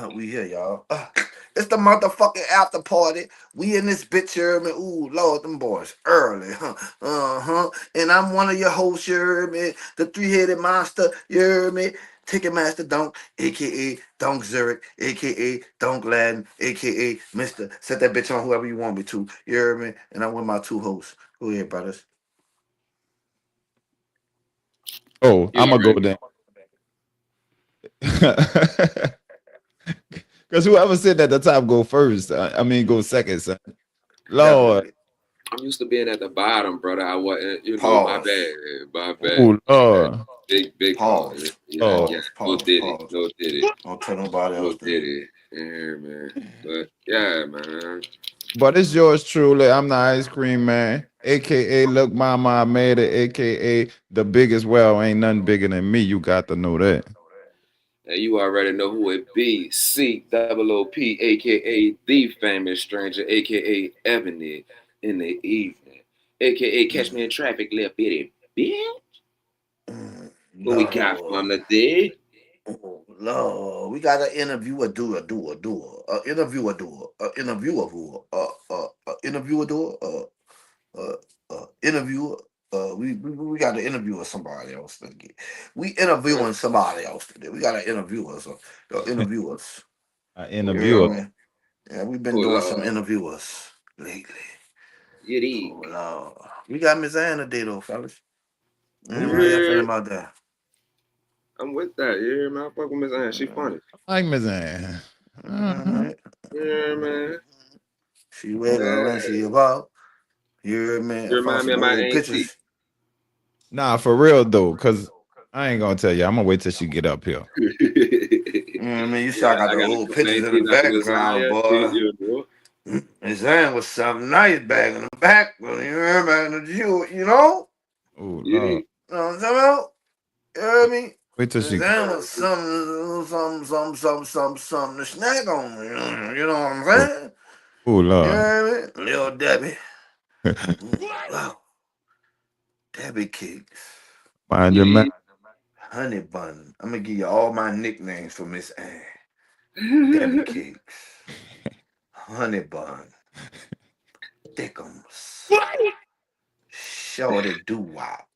We here, y'all. It's the motherfucking after party. We in this bitch here, man. Ooh, Lord, them boys early, huh? Uh-huh. And I'm one of your hosts, you heard me? The three-headed monster, you heard me? Ticketmaster Dunk, aka Dunk Zurich, aka Dunk Latin, aka Mr. Set that bitch on whoever you want me to. You heard me? And I'm with my two hosts. Go ahead, brothers. Oh, You I'm gonna go already then. Because whoever said at the top go first, I mean go second, son. Lord, Definitely. I'm used to being at the bottom, brother. I wasn't, my Pause. bad, my bad, oh my bad. Lord, Big pause. Pause. Yeah, oh, yeah. Pause. No Pause. did it. Pause. No did it. Don't tell nobody No else did that. it. Yeah, man. But yeah, man. but it's yours truly. I'm the ice cream man, aka Look Mama, I made it, aka the biggest. Well, ain't nothing bigger than me. You got to know that. And you already know who it be. C-O-O-P, aka the famous stranger, aka Ebony in the evening, aka Catch Me in Traffic, little bitty bitch. What we got Lord. from the day? Oh, Lord. We got to interview a doer, doer, doer. Interview a doer. Interview a doer. Interview a doer. Interviewer. We got to interview somebody else today. We interviewing somebody else today. We got to interview us. Interview us. I You interview hear her. me? Yeah, we've been Oh, doing some Lord. interviewers lately. You Oh, dig. Lord. We got Miss Anna today, though, fellas. You How y'all feeling heard? about that? I'm with that. You hear me? I fuck with Miss Ann. She Uh, funny. Like Miss Ann. Uh-huh. Alright. Yeah, man. She wake up and Uh, she about. You hear me? I you found remind me some of my old auntie. pictures. Nah, for real though, cause I ain't gonna tell you. I'm gonna wait till she get up here. You know what I mean? You see, I Yeah, got I the got a old couple pictures in the aunties out the background, Messiah. boy. His hand was something nice back in the back, but you remember the Jew, you know? Oh You Lord, dig? You know what I'm talking about? You heard me? wait till His she. hand was something to snack on. You know what I'm Oh, saying? oh You Lord. heard me? Little Debbie. Wow. Debbie cakes. Mind You your man. dig? Honey bun. I'm gonna give you all my nicknames for Miss Ann. Debbie cakes. Honey bun. Thickums. Shorty doo wop.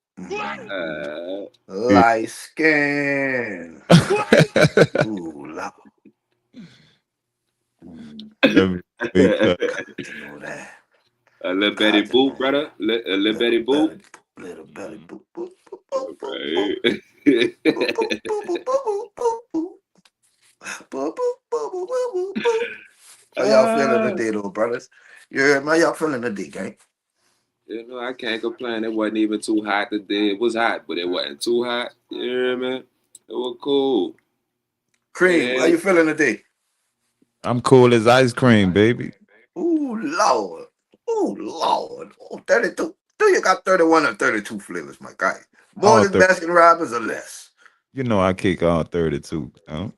uh, Light skin. Ooh, love. Let me wake up. Got to know that. a little Betty Got to Boo, know that. brother. A little Little Betty Boo. belly, little belly, boop, boop, boop, boop, boop, boop, Okay. boop, boop, boop, boop, boop, boop, boop, boop, boop, boop, boop, boop, boop. How y'all feeling uh, today, though, brothers? Yeah, how y'all feeling today, gang? I can't complain. It wasn't even too hot today. It was hot, but it wasn't too hot. Yeah, man. It was cool. Cream, how And you feeling today? I'm cool as ice cream, baby. Ooh, Lord. Ooh, Lord. Ooh, 32. Do you got 31 or 32 flavors, my guy? More All than 30. Baskin Robbins or less? You know I kick all 32.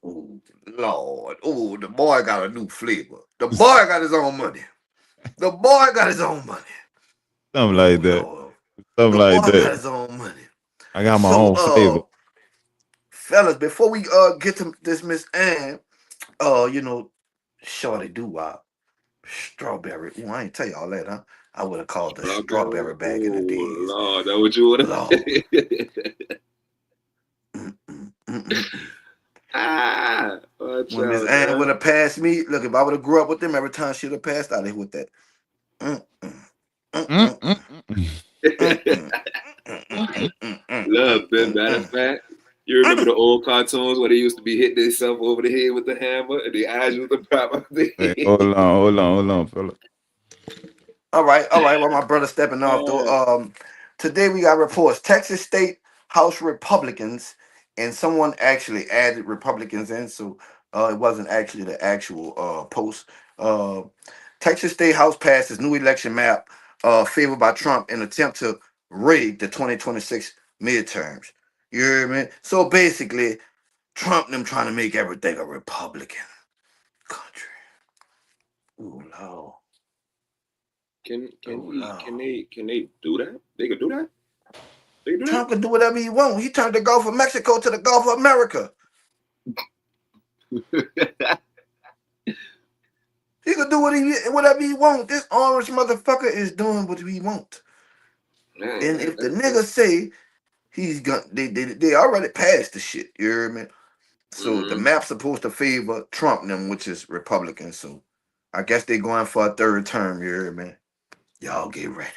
Ooh, Lord. Ooh, the boy got a new flavor. The boy got his own money. The boy got his own money. Something like Ooh, that. Lord. Something The like boy got that. his own money. I got my So, own flavor. fellas, before we get to this Miss Ann, you know, Shorty Doo Wop, strawberry. Ooh, I ain't tell y'all that, huh? I would have called the strawberry. strawberry back in the Oh, days. Lord. That what you would Lord. have. Mm-mm. Watch When Miss out, Ann man. would have passed me, look, if I would have grew up with them, every time she'd have passed out of here with that. Mm-mm. Mm, Mm-mm. mm, mm, Mm-mm. Love, Ben. Matter of Mm-mm. fact, you remember the old cartoons where they used to be hitting themselves over the head with the hammer and the eyes used to pop out the Hey, hold on, fella. All right. While my brother stepping off though, head. today we got reports. Texas State House Republicans, and someone actually added Republicans in, so it wasn't actually the actual post. Uh, Texas State House passes new election map favored by Trump in attempt to rig the 2026 midterms. You hear me? So basically, Trump them trying to make everything a Republican country. Ooh, Lord. Can Ooh, he Lord. can they do that? They can do that? They can do Trump can do whatever he wants. He turned the Gulf of Mexico to the Gulf of America. that? whatever he want. This orange motherfucker is doing what he want. Man, And if the nigga say he's gonna, they already passed the shit. You hear me? So the map's supposed to favor Trump and them, which is Republicans. So I guess they going for a third term. You hear me? Y'all get ready.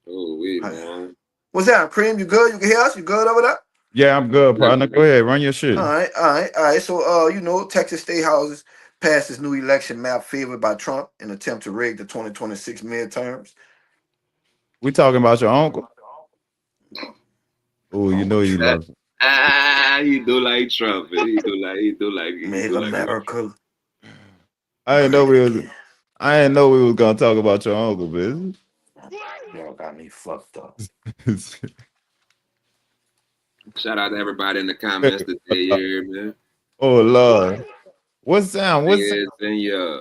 Oh, we man. What's that, Cream? You good? You can hear us? You good over there? Yeah, I'm good, partner. Go ahead, run your shit. All right. So, Texas State Houses passed this new election map favored by Trump in an attempt to rig the 2026 midterms. We talking about your uncle? Oh, you know you love it. He do like Trump. He do like Make America. I didn't know we was gonna talk about your uncle, bitch. Y'all got me fucked up. Shout out to everybody in the comments today, man. Oh Lord. What sound? What Yes, sound? and yeah.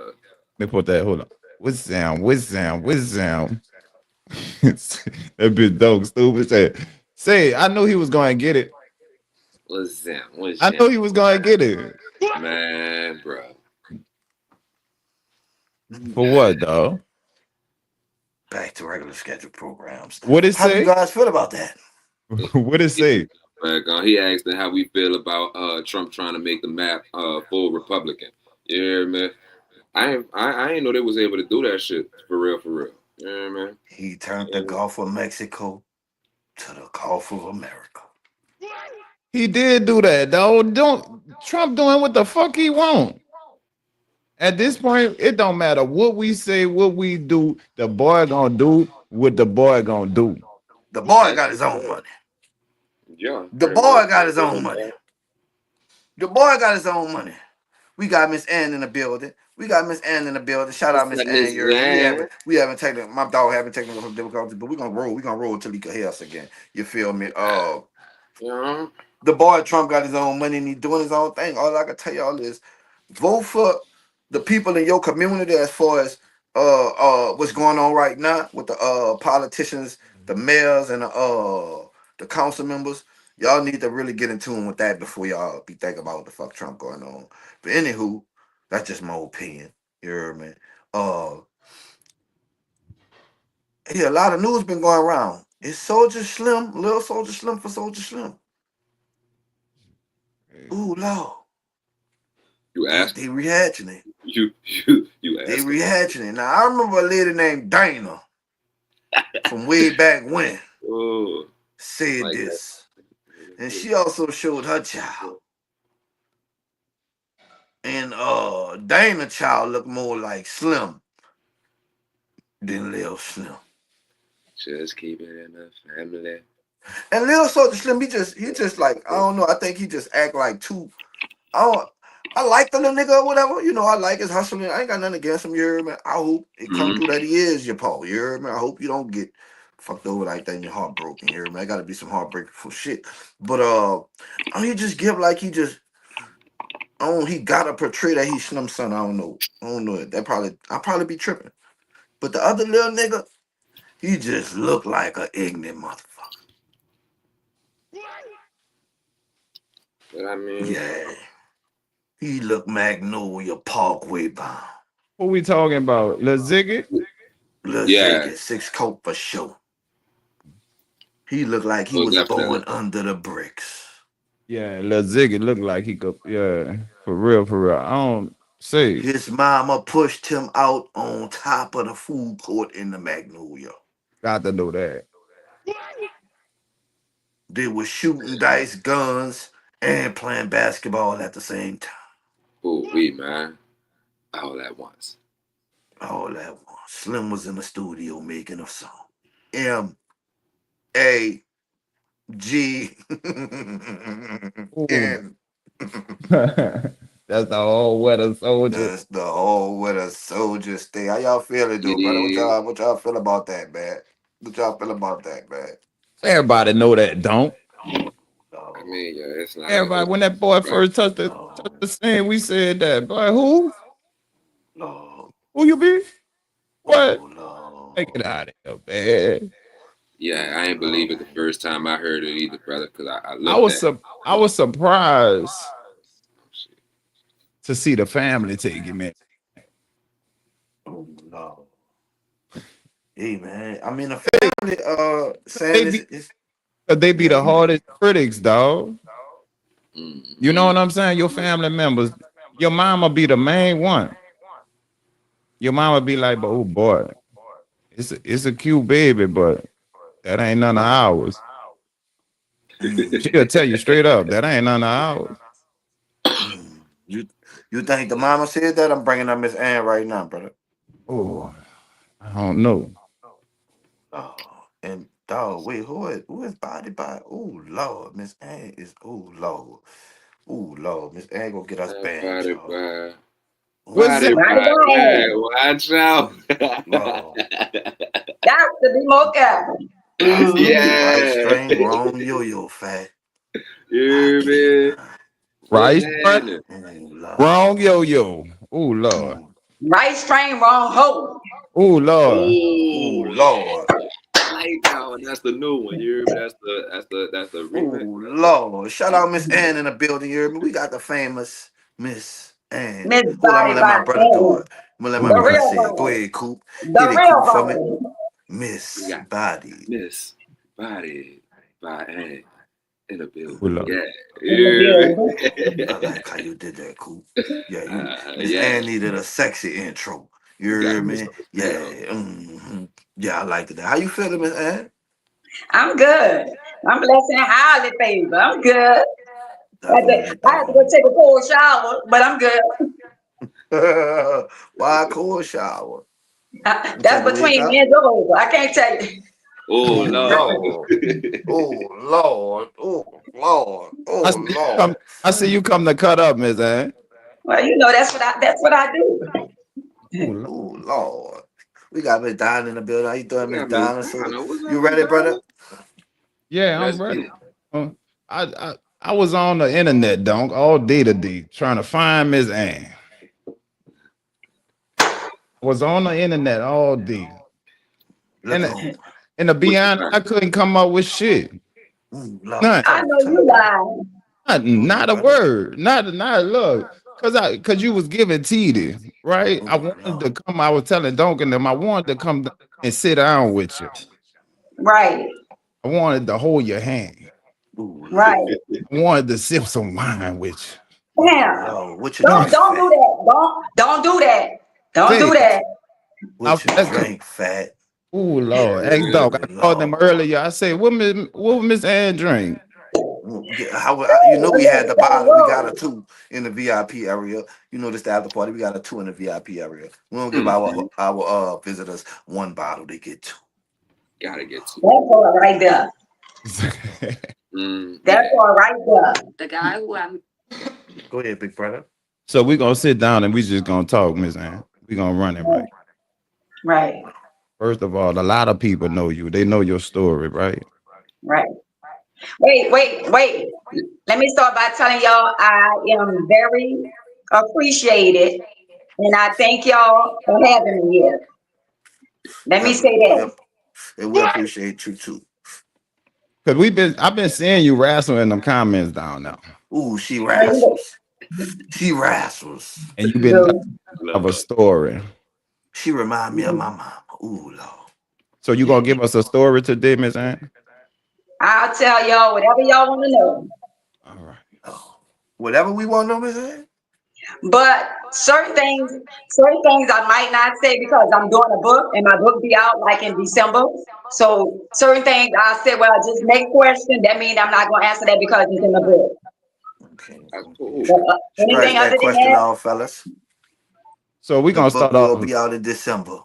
Let me put that. Hold on. What sound? What sound? What sound? That bitch dog stupid. Say, I knew he was going to get it. What's that? I knew he was going to get it. Man, bro. For what, dog? Back to regular scheduled programs. What it How do say? you guys feel about that? What it say? He asked how we feel about Trump trying to make the map full Republican. Yeah, man. I ain't know they was able to do that shit for real. Yeah, man. He turned the Gulf of Mexico to the Gulf of America. He did do that, though. Don't Trump doing what the fuck he want. At this point, it don't matter what we say, what we do. The boy gonna do what the boy gonna do. The boy got his own money. Yeah. The boy got his own money. The boy got his own money. We got Miss Ann in the building. Shout out Miss Ann. We haven't taken my dog haven't taken some difficulties, but we're gonna roll until he can hear us again. You feel me? Yeah. The boy Trump got his own money and he's doing his own thing. All I can tell y'all is vote for the people in your community as far as what's going on right now with the politicians, the mayors, and the council members. Y'all need to really get in tune with that before y'all be thinking about what the fuck Trump going on. But anywho, that's just my opinion. You heard me? Yeah, a lot of news been going around. Is Soldier Slim, Little Soldier Slim for Soldier Slim? Ooh, Lord. You asked. They rehatching it. You asked. They rehatching it. Now I remember a lady named Dana from way back when said like this. And she also showed her child. And Dana child looked more like Slim than Lil Slim. Just keep it in the family. And Lil Soldier Slim, he just like, I don't know, I think he just act like too. I like the little nigga or whatever, I like his hustling. I ain't got nothing against him, you hear me? I hope it come through that he is your Paul, you hear me? I hope you don't get fucked over like that and your heart broken, you hear me? I gotta be some heartbreaking for shit. But he just give like he just he gotta portray that he's Slim son. I don't know. I'll probably be tripping. But the other little nigga, he just looked like an ignorant motherfucker. But I mean, yeah. He looked Magnolia Parkway bound. What we talking about? Lil Ziggy? Lil Ziggy, 6 coat for sure. He looked like he was born under the bricks. Yeah, Lil Ziggy looked like he could. Yeah, for real. I don't see. His mama pushed him out on top of the food court in the Magnolia. Got to know that. They were shooting dice, guns, and playing basketball at the same time. Oh, man. All at once. Slim was in the studio making a song. MAG. That's the whole Weather Soldier. That's the whole Weather Soldier stay. How y'all feeling, dude, brother? What y'all feel about that, man? Everybody know that, don't. I mean, yeah, it's not. Everybody, when that boy first touched the scene, we said that. Boy, who? No. Who you be? What? No. Take it out of here, man. Yeah, I ain't believe it the first time I heard it either, brother. Because I was surprised to see the family take him in. Hey man, I mean the family saying They be it's they be yeah, the you hardest critics, dog. You know Mm-hmm. what I'm saying? Your family members, your mama be the main one. Your mama be like, but oh boy, it's a cute baby, but that ain't none of ours. mm, She'll tell you straight up, that ain't none of ours. you think the mama said that? I'm bringing up Miss Ann right now, brother. Oh, I don't know. Oh, and dog, wait, who is body by? Oh Lord, Miss Ann is oh Lord, Miss Ann gonna get us banned, Body y'all. by, Oh What's that? body Right by, away. hey, watch out. Lord, Got to be more careful. right Yeah. string, wrong yo-yo, fat. You I hear can't. me? What's Right? Right? happening? Oh Lord, Wrong yo-yo. Oh Lord. oh, Right strain, wrong hole. Oh Lord. oh Oh, Lord, like that one. That's the new one. You hear me? That's the remix. oh Lord. Shout out Miss Ann in the building. You hear me? We got the famous Miss Ann. Miss Hold on, I'm Body gonna let by my brother do Ann. it. I'm gonna let my The Oh, brother real say it. Go body. ahead, Coop. The Hit it, real Coop, for me. body. We Miss got Body. Miss Body by Ann in the oh building. Lord. Yeah. In the You building. hear I me? like how you did that, Coop. Yeah, you Miss Yeah. Ann needed a sexy intro. You You hear got me? Yeah. Misunderstand. Yeah, I liked that. How you feeling, Miss Ann? I'm good. I'm blessed and highly favored. I'm good. Definitely, I had to go definitely. take a cold shower, but I'm good. Why a cold shower? You trying That's to wake between me up? and Jehovah. I can't tell you. Oh Oh Lord. Lord. Oh Lord. Oh Lord. I Oh see you come. Lord. I see you come to cut up, Miss Ann. Well, you know that's what I do. Oh Lord. Oh Lord. We got Miss Donna in the building. How you doing, We Miss got Miss Donna? So Donna. What's you up, Miss ready, Donna? brother? Yeah, I'm Let's ready. get it. Uh, I was on the internet, donk, all day today, trying to find Miss Ann. I was on the internet all day. Look And on. and to be What you honest, I find? couldn't come up with shit. Ooh, Lord. None. I Tell him, know tell you him, brother. lying. Go ahead, Not a brother. word. Not look. Cause you was giving TD, right? I Oh wanted Lord. to come. I was telling Duncan them I wanted to come and sit down with you. Right. I wanted to hold your hand. Ooh Right. Lord. I wanted to sip some wine with Ooh Damn. Lord. What you you. Don't drink, don't do fat? that. Don't do that. Don't Say do it. that. What you That's drink, fat? oh Lord. Ex dog. I Oh called them Lord. earlier. I said, what Miss Ann drink? Yeah, you know A we had little the Baton bottle. We got a Rouge. two in the VIP area. You know this the after party. We got a two in the VIP area. We don't give Mm-hmm. our visitors one bottle. They get two. Gotta get to it. That's all right there. That's Yeah. all right there. The guy who I'm Go ahead, big brother. So we're gonna sit down and we just gonna talk, Miss Ann. We're gonna run it right. Right. First of all, a lot of people know you. They know your story, right? Right. Wait. Let me start by telling y'all I am very appreciated and I thank y'all for having me here. Let me say Definitely. that. We appreciate you too. Cause I've been seeing you wrestling in them comments down now. Ooh, she Well, you wrestles. She wrestles. And you've been know, telling of Love a her. story. She remind me of my mama. Ooh, Lord. So you gonna give us a story today, Miss Ann? I'll tell y'all whatever y'all want to know. All right. Oh. Whatever we want to know, Miss Ann. But certain things I might not say because I'm doing a book and my book be out like in December. So certain things I say, well, just next question. That means I'm not going to answer that because it's in the book. Okay. That's Okay. cool. But Scratch anything other that than question that, off, fellas. So we're The gonna book start will off. be out in December.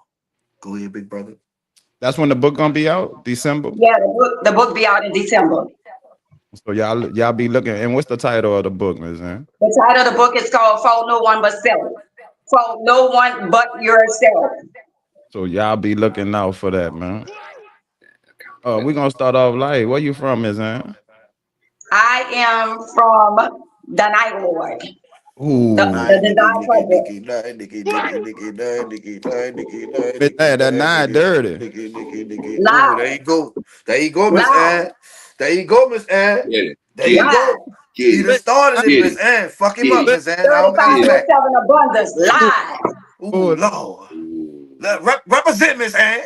Go ahead, big brother. That's when the book gonna be out, December. yeah, the book be out in December. So y'all be looking. And what's the title of the book, Miss Ann? The title of the book is called "For No One But Self." For no one but yourself. So y'all be looking out for that, man. We're gonna start off light. Where you from, Miss Ann? I am from the Night Lord, the, Ooh, Ooh, the nine, Nicky, Design Nicky, Project. Nicky, nine, Nicky, Nicky, Nicky, nine, Nicky, nine, Nicky, nine, Miss Nicky, Ann, that nine, nine Nicky, dirty. Nicky, Nicky, Nicky. Ooh, Live, there you go. There you go, Miss live, Ann. There you go, Miss Ann. Get it. There Get you it. live. go. Get He it. done Miss started it, Get Miss it. Ann. Fuck him Get up, it. Miss Ann. I don't got 35 his Get it. plus back. 7 abundance. Ooh, Live. Ooh, ooh, Lord. Ooh. Represent Miss Ann.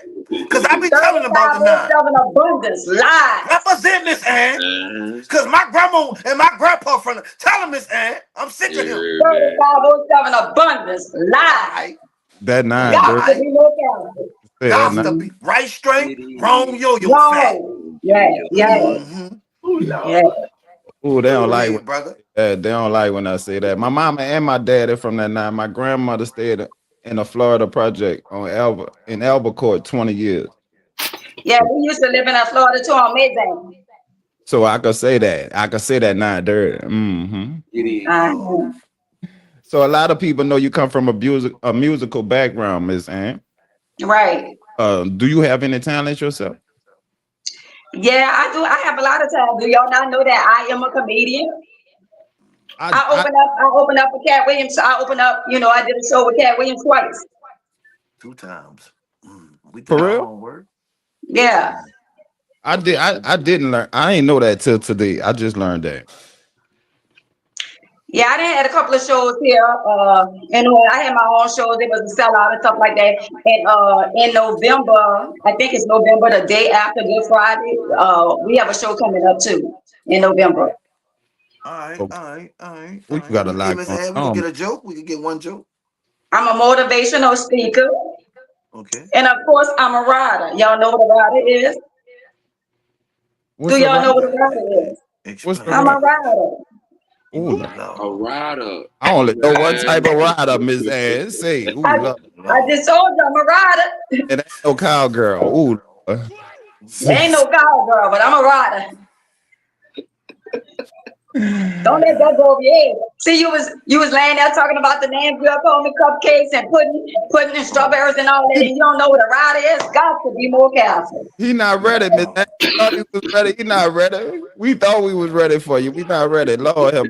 Cause I be telling about the 3507 9. abundance live. Represent Miss Ann. Cause my grandma and my grandpa from the, tell him Miss Ann, I'm sick of him. Yeah, man. 3507 abundance live. Alright. That 9 Got dirt. to be more careful. Say that Got 9. to be right straight, It is. wrong yo-yo fat. No. Yeah, yeah, Mm-hmm. yeah. Ooh, they don't like Yeah, when brother. they don't like when I say that. My mama and my daddy from that 9. My grandmother stayed in a Florida project on in Albuquerque 20 years. Yeah, we used to live in Florida too on Midday. So I could say that. I could say that 9 dirt. It is. Uh-huh. So a lot of people know you come from a musical background, Miss Ann. Right. Do you have any talent yourself? Yeah, I do. I have a lot of time. Do y'all not know that I am a comedian? I opened up with Cat Williams. I opened up, I did a show with Cat Williams twice. 2 times. We did For our real? homework. Yeah. I didn't learn. I ain't know that till today. I just learned that. Yeah, I done had a couple of shows here. And when I had my own shows, it was a sellout and stuff like that. And in November, I think it's November, the day after Good Friday, we have a show coming up too in November. All right. We got a lot Miss going Ann, we on. can get a joke. We can get one joke. I'm a motivational speaker. Okay. And of course, I'm a rider. Y'all know what a rider is? What's Do the y'all know what a Explain rider is? What's the Explain. I'm a rider. Ooh, Lord. A rider. I only know what Man. type of rider, Miss Ann. Say, ooh, I Lord. just told you I'm a rider. It ain't no cowgirl. Ooh, Lord. Ain't no cowgirl, but I'm a rider. Don't let that go over your head. See, you was laying there talking about the name girl calling me cupcakes and putting in strawberries and all that, and you don't know what a rider is. Got to be more careful. He not ready, Miss Ann. We thought he was ready. He not ready. We thought we was ready for you. We not ready. Lord help.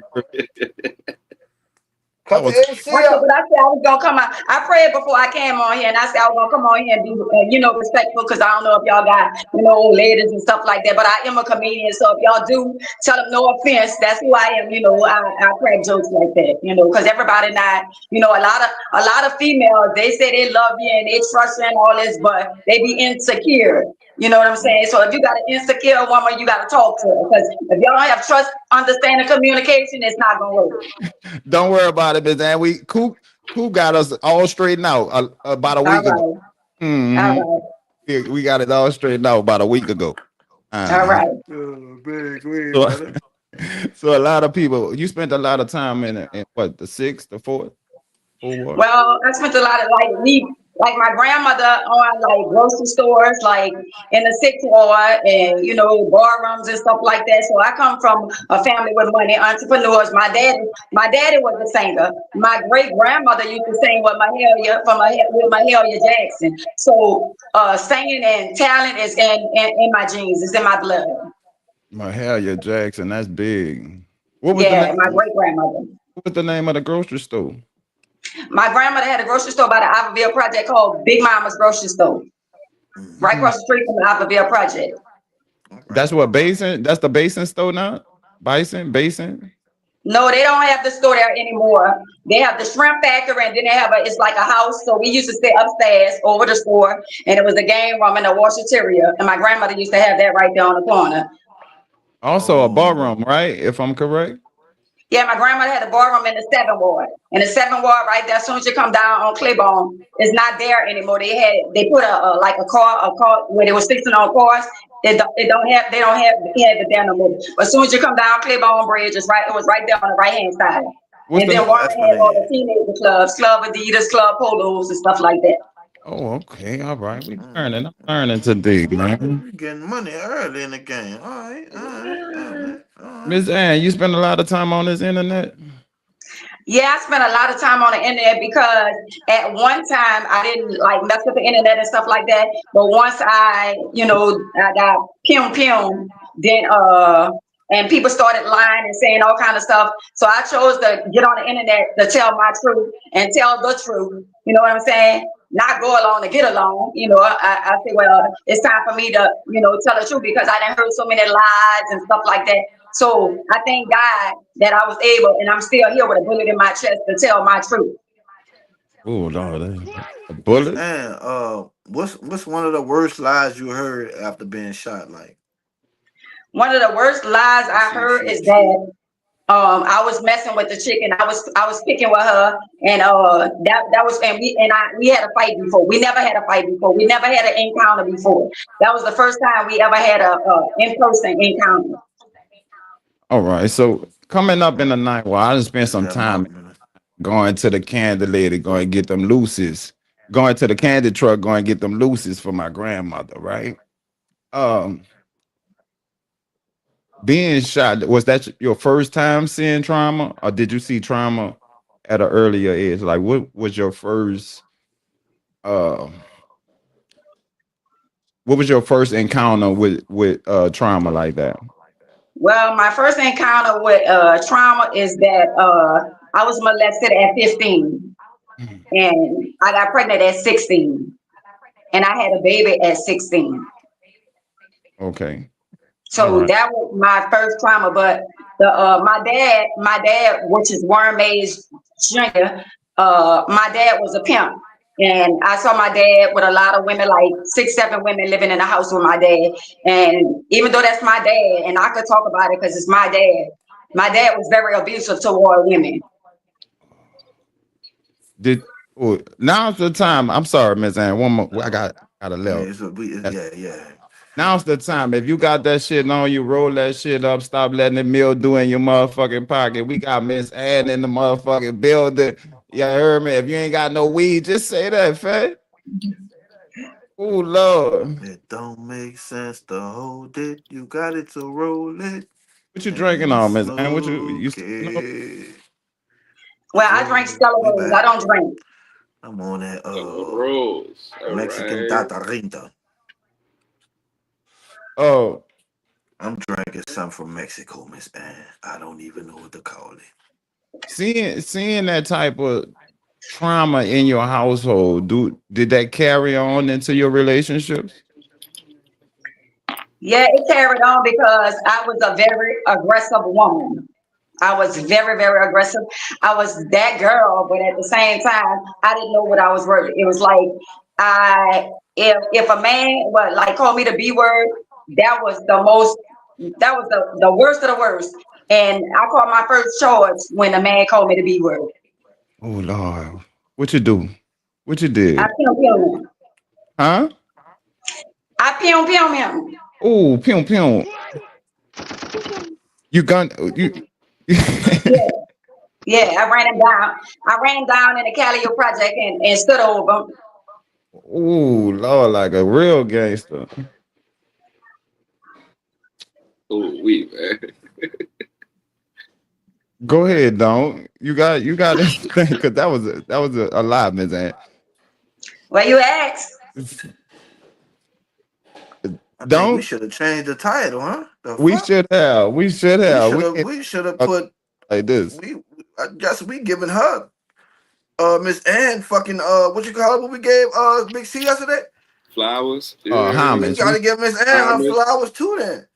Cut the was- MC But I up. said I was gonna come out. I prayed before I came on here, and I said I was gonna come on here and be, respectful, because I don't know if y'all got, old ladies and stuff like that. But I am a comedian, so if y'all do tell them no offense, that's who I am. I crack jokes like that. Because everybody not, a lot of females, they say they love you and they trust you and all this, but they be insecure. You know what I'm saying? So if you got an insecure woman, you got to talk to her, because if y'all don't have trust, understanding, communication, it's not gonna work. Don't worry about it, Miss Ann. Coop got us all straightened out about a week ago. All right. We got it all straightened out about a week ago. All right. So, so a lot of people, you spent a lot of time in what, the 6th, the 4th? Well, I spent a lot of like my grandmother on like grocery stores, like in the 6th ward, and bar rooms and stuff like that. So I come from a family with money, entrepreneurs. My daddy was a singer. My great grandmother used to sing with Mahalia Jackson. So singing and talent is in my genes. It's in my blood. Mahalia Jackson, that's big. What was my great grandmother. What was the name of the grocery store? My grandmother had a grocery store by the Iberville Project called Big Mama's Grocery Store, right across the street from the Iberville Project. That's what Basin. That's the Basin store now. Basin. No, they don't have the store there anymore. They have the shrimp factory, and then they have it's like a house. So we used to stay upstairs over the store, and it was a game room and a washateria. And my grandmother used to have that right there on the corner. Also a barroom, right? If I'm correct. Yeah, my grandmother had a barroom in the 7th ward. In the 7th ward, right there, as soon as you come down on Claiborne, it's not there anymore. They put a car where they were fixing on cars. They don't have it there no more. But as soon as you come down Claiborne Bridge, it was right there on the right hand side. What's and then Warren had all the teenager clubs, Club Adidas, Club Polos, and stuff like that. Oh, okay, all right. I'm learning today, man. Getting money early in the game. All right. Miss Ann, you spend a lot of time on this internet? Yeah, I spent a lot of time on the internet because at one time I didn't like mess with the internet and stuff like that. But once I got pum, then and people started lying and saying all kind of stuff. So I chose to get on the internet to tell my truth and tell the truth. You know what I'm saying? Not go along to get along. I say, well, it's time for me to, tell the truth, because I done heard so many lies and stuff like that. So I thank God that I was able, and I'm still here with a bullet in my chest to tell my truth. Oh Lord, a Miss bullet. Ann, what's one of the worst lies you heard after being shot? Like, One of the worst lies you I see, heard is that I was messing with the chicken. I was picking with her, and that was we had a fight before. We never had a fight before. We never had an encounter before. That was the first time we ever had a in person encounter. All right. So coming up in the night, well, I just spent is some that time mom? going to the candy lady, going to get them looses, going to the candy truck, going to get them looses for my grandmother, right? Um, being shot, was that your first time seeing trauma, or did you see trauma at an earlier age? Like, uh what was your first encounter with trauma like that? Well, my first encounter with trauma is that I was molested at 15, and I got pregnant at 16, and I had a baby at 16. Okay. All So right. that was my first trauma. But my dad, which is Warren Mays Jr., my dad was a pimp. And I saw my dad with a lot of women, like 6, 7 women living in the house with my dad. And even though that's my dad, and I could talk about it because it's my dad was very abusive toward women. Did now's the time. I'm sorry, Miss Ann. One more. I got a Yeah, left. yeah, yeah. Now's the time. If you got that shit on you, roll that shit up. Stop letting the mildew in your motherfucking pocket. We got Miss Ann in the motherfucking building. You heard me? If you ain't got no weed, just say that, fat. Oh Lord. It don't make sense to hold it. You got it to roll it What you drinking and on, Miss Ann? What you smoke smoking on? it. Well, I Yeah, drink Stella we Rose. I back. don't drink. I'm on that Stella Rose. All Mexican right. tatarinta. Oh, I'm drinking something from Mexico, Miss Ann. I don't even know what to call it. seeing that type of trauma in your household, did that carry on into your relationships? Yeah, it carried on because I was a very aggressive woman. I was very, very aggressive. I was that girl, but at the same time, I didn't know what I was worth. It was like if a man would like call me the B word, that was the most that was the worst of the worst. And I called my first charge when a man called me the B word. Oh Lord, what you do? What you I did? pum pum him. Huh? I pum pum him. Oh, pew pew. You gun you. Yeah, yeah. I ran him down. I ran him down in the Calio project and stood over him. Oh Lord, like a real gangster. Oh, we man. Go ahead, don't you got anything? Because that was a lot, Miss Ann. Well, you asked. I think we Don't should have changed the title, huh? The we fuck? should have we should We have should we have can't we should have talk put like this. we I guess we giving her Miss Ann fucking what you call it what we gave Big C yesterday? Flowers. Yeah. We Homage. We gotta give Miss Ann her Homage. flowers too then.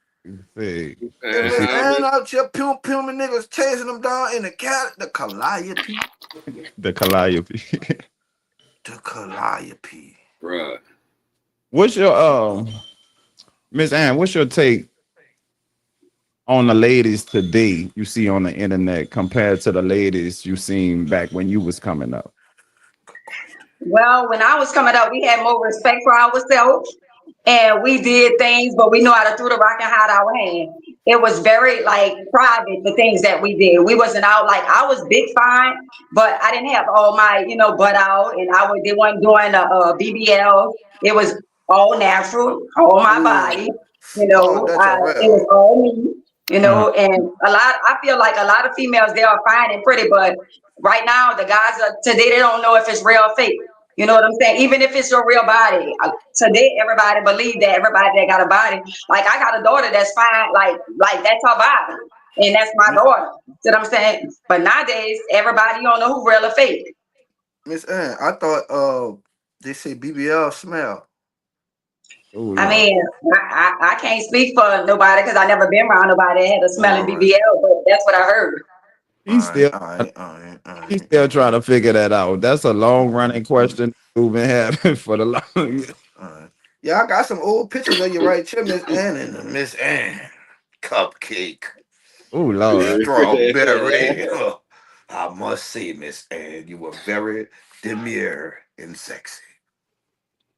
see Give you Miss see Ann Homage. out here puming niggas chasing them down in the Calliope. the calliope. The Calliope. Bruh. What's your Miss Ann? What's your take on the ladies today you see on the internet compared to the ladies you seen back when you was coming up? Good question. Well, when I was coming up, we had more respect for ourselves and we did things, but we know how to throw the rock and hide our hand. It was very like private, the things that we did. We wasn't out like I was big fine, but I didn't have all my, butt out and they weren't doing a BBL. It was all natural, all my body, Ooh. Oh, it was natural. all me, Uh, and I feel like a lot of females, they are fine and pretty, but right now the guys are today, they don't know if it's real or fake. You know what I'm saying? Even if it's your real body, today everybody believe that everybody that got a body. Like I got a daughter that's fine, like that's her body, and that's my Miss daughter. See what I'm saying? But nowadays, everybody don't know who real or fake. Miss Ann, I thought they say BBL smell. oh I Lord. mean, I can't speak for nobody because I never been around nobody that had a smelling All right. BBL, but that's what I heard. He's still he's still trying to figure that out. That's a long running question we've been having for the long. Yeah, I got some old pictures of you right here, Miss Ann and Miss Ann. Cupcake. Oh Lord. Strawberry. I must say, Miss Ann, you were very demure and sexy.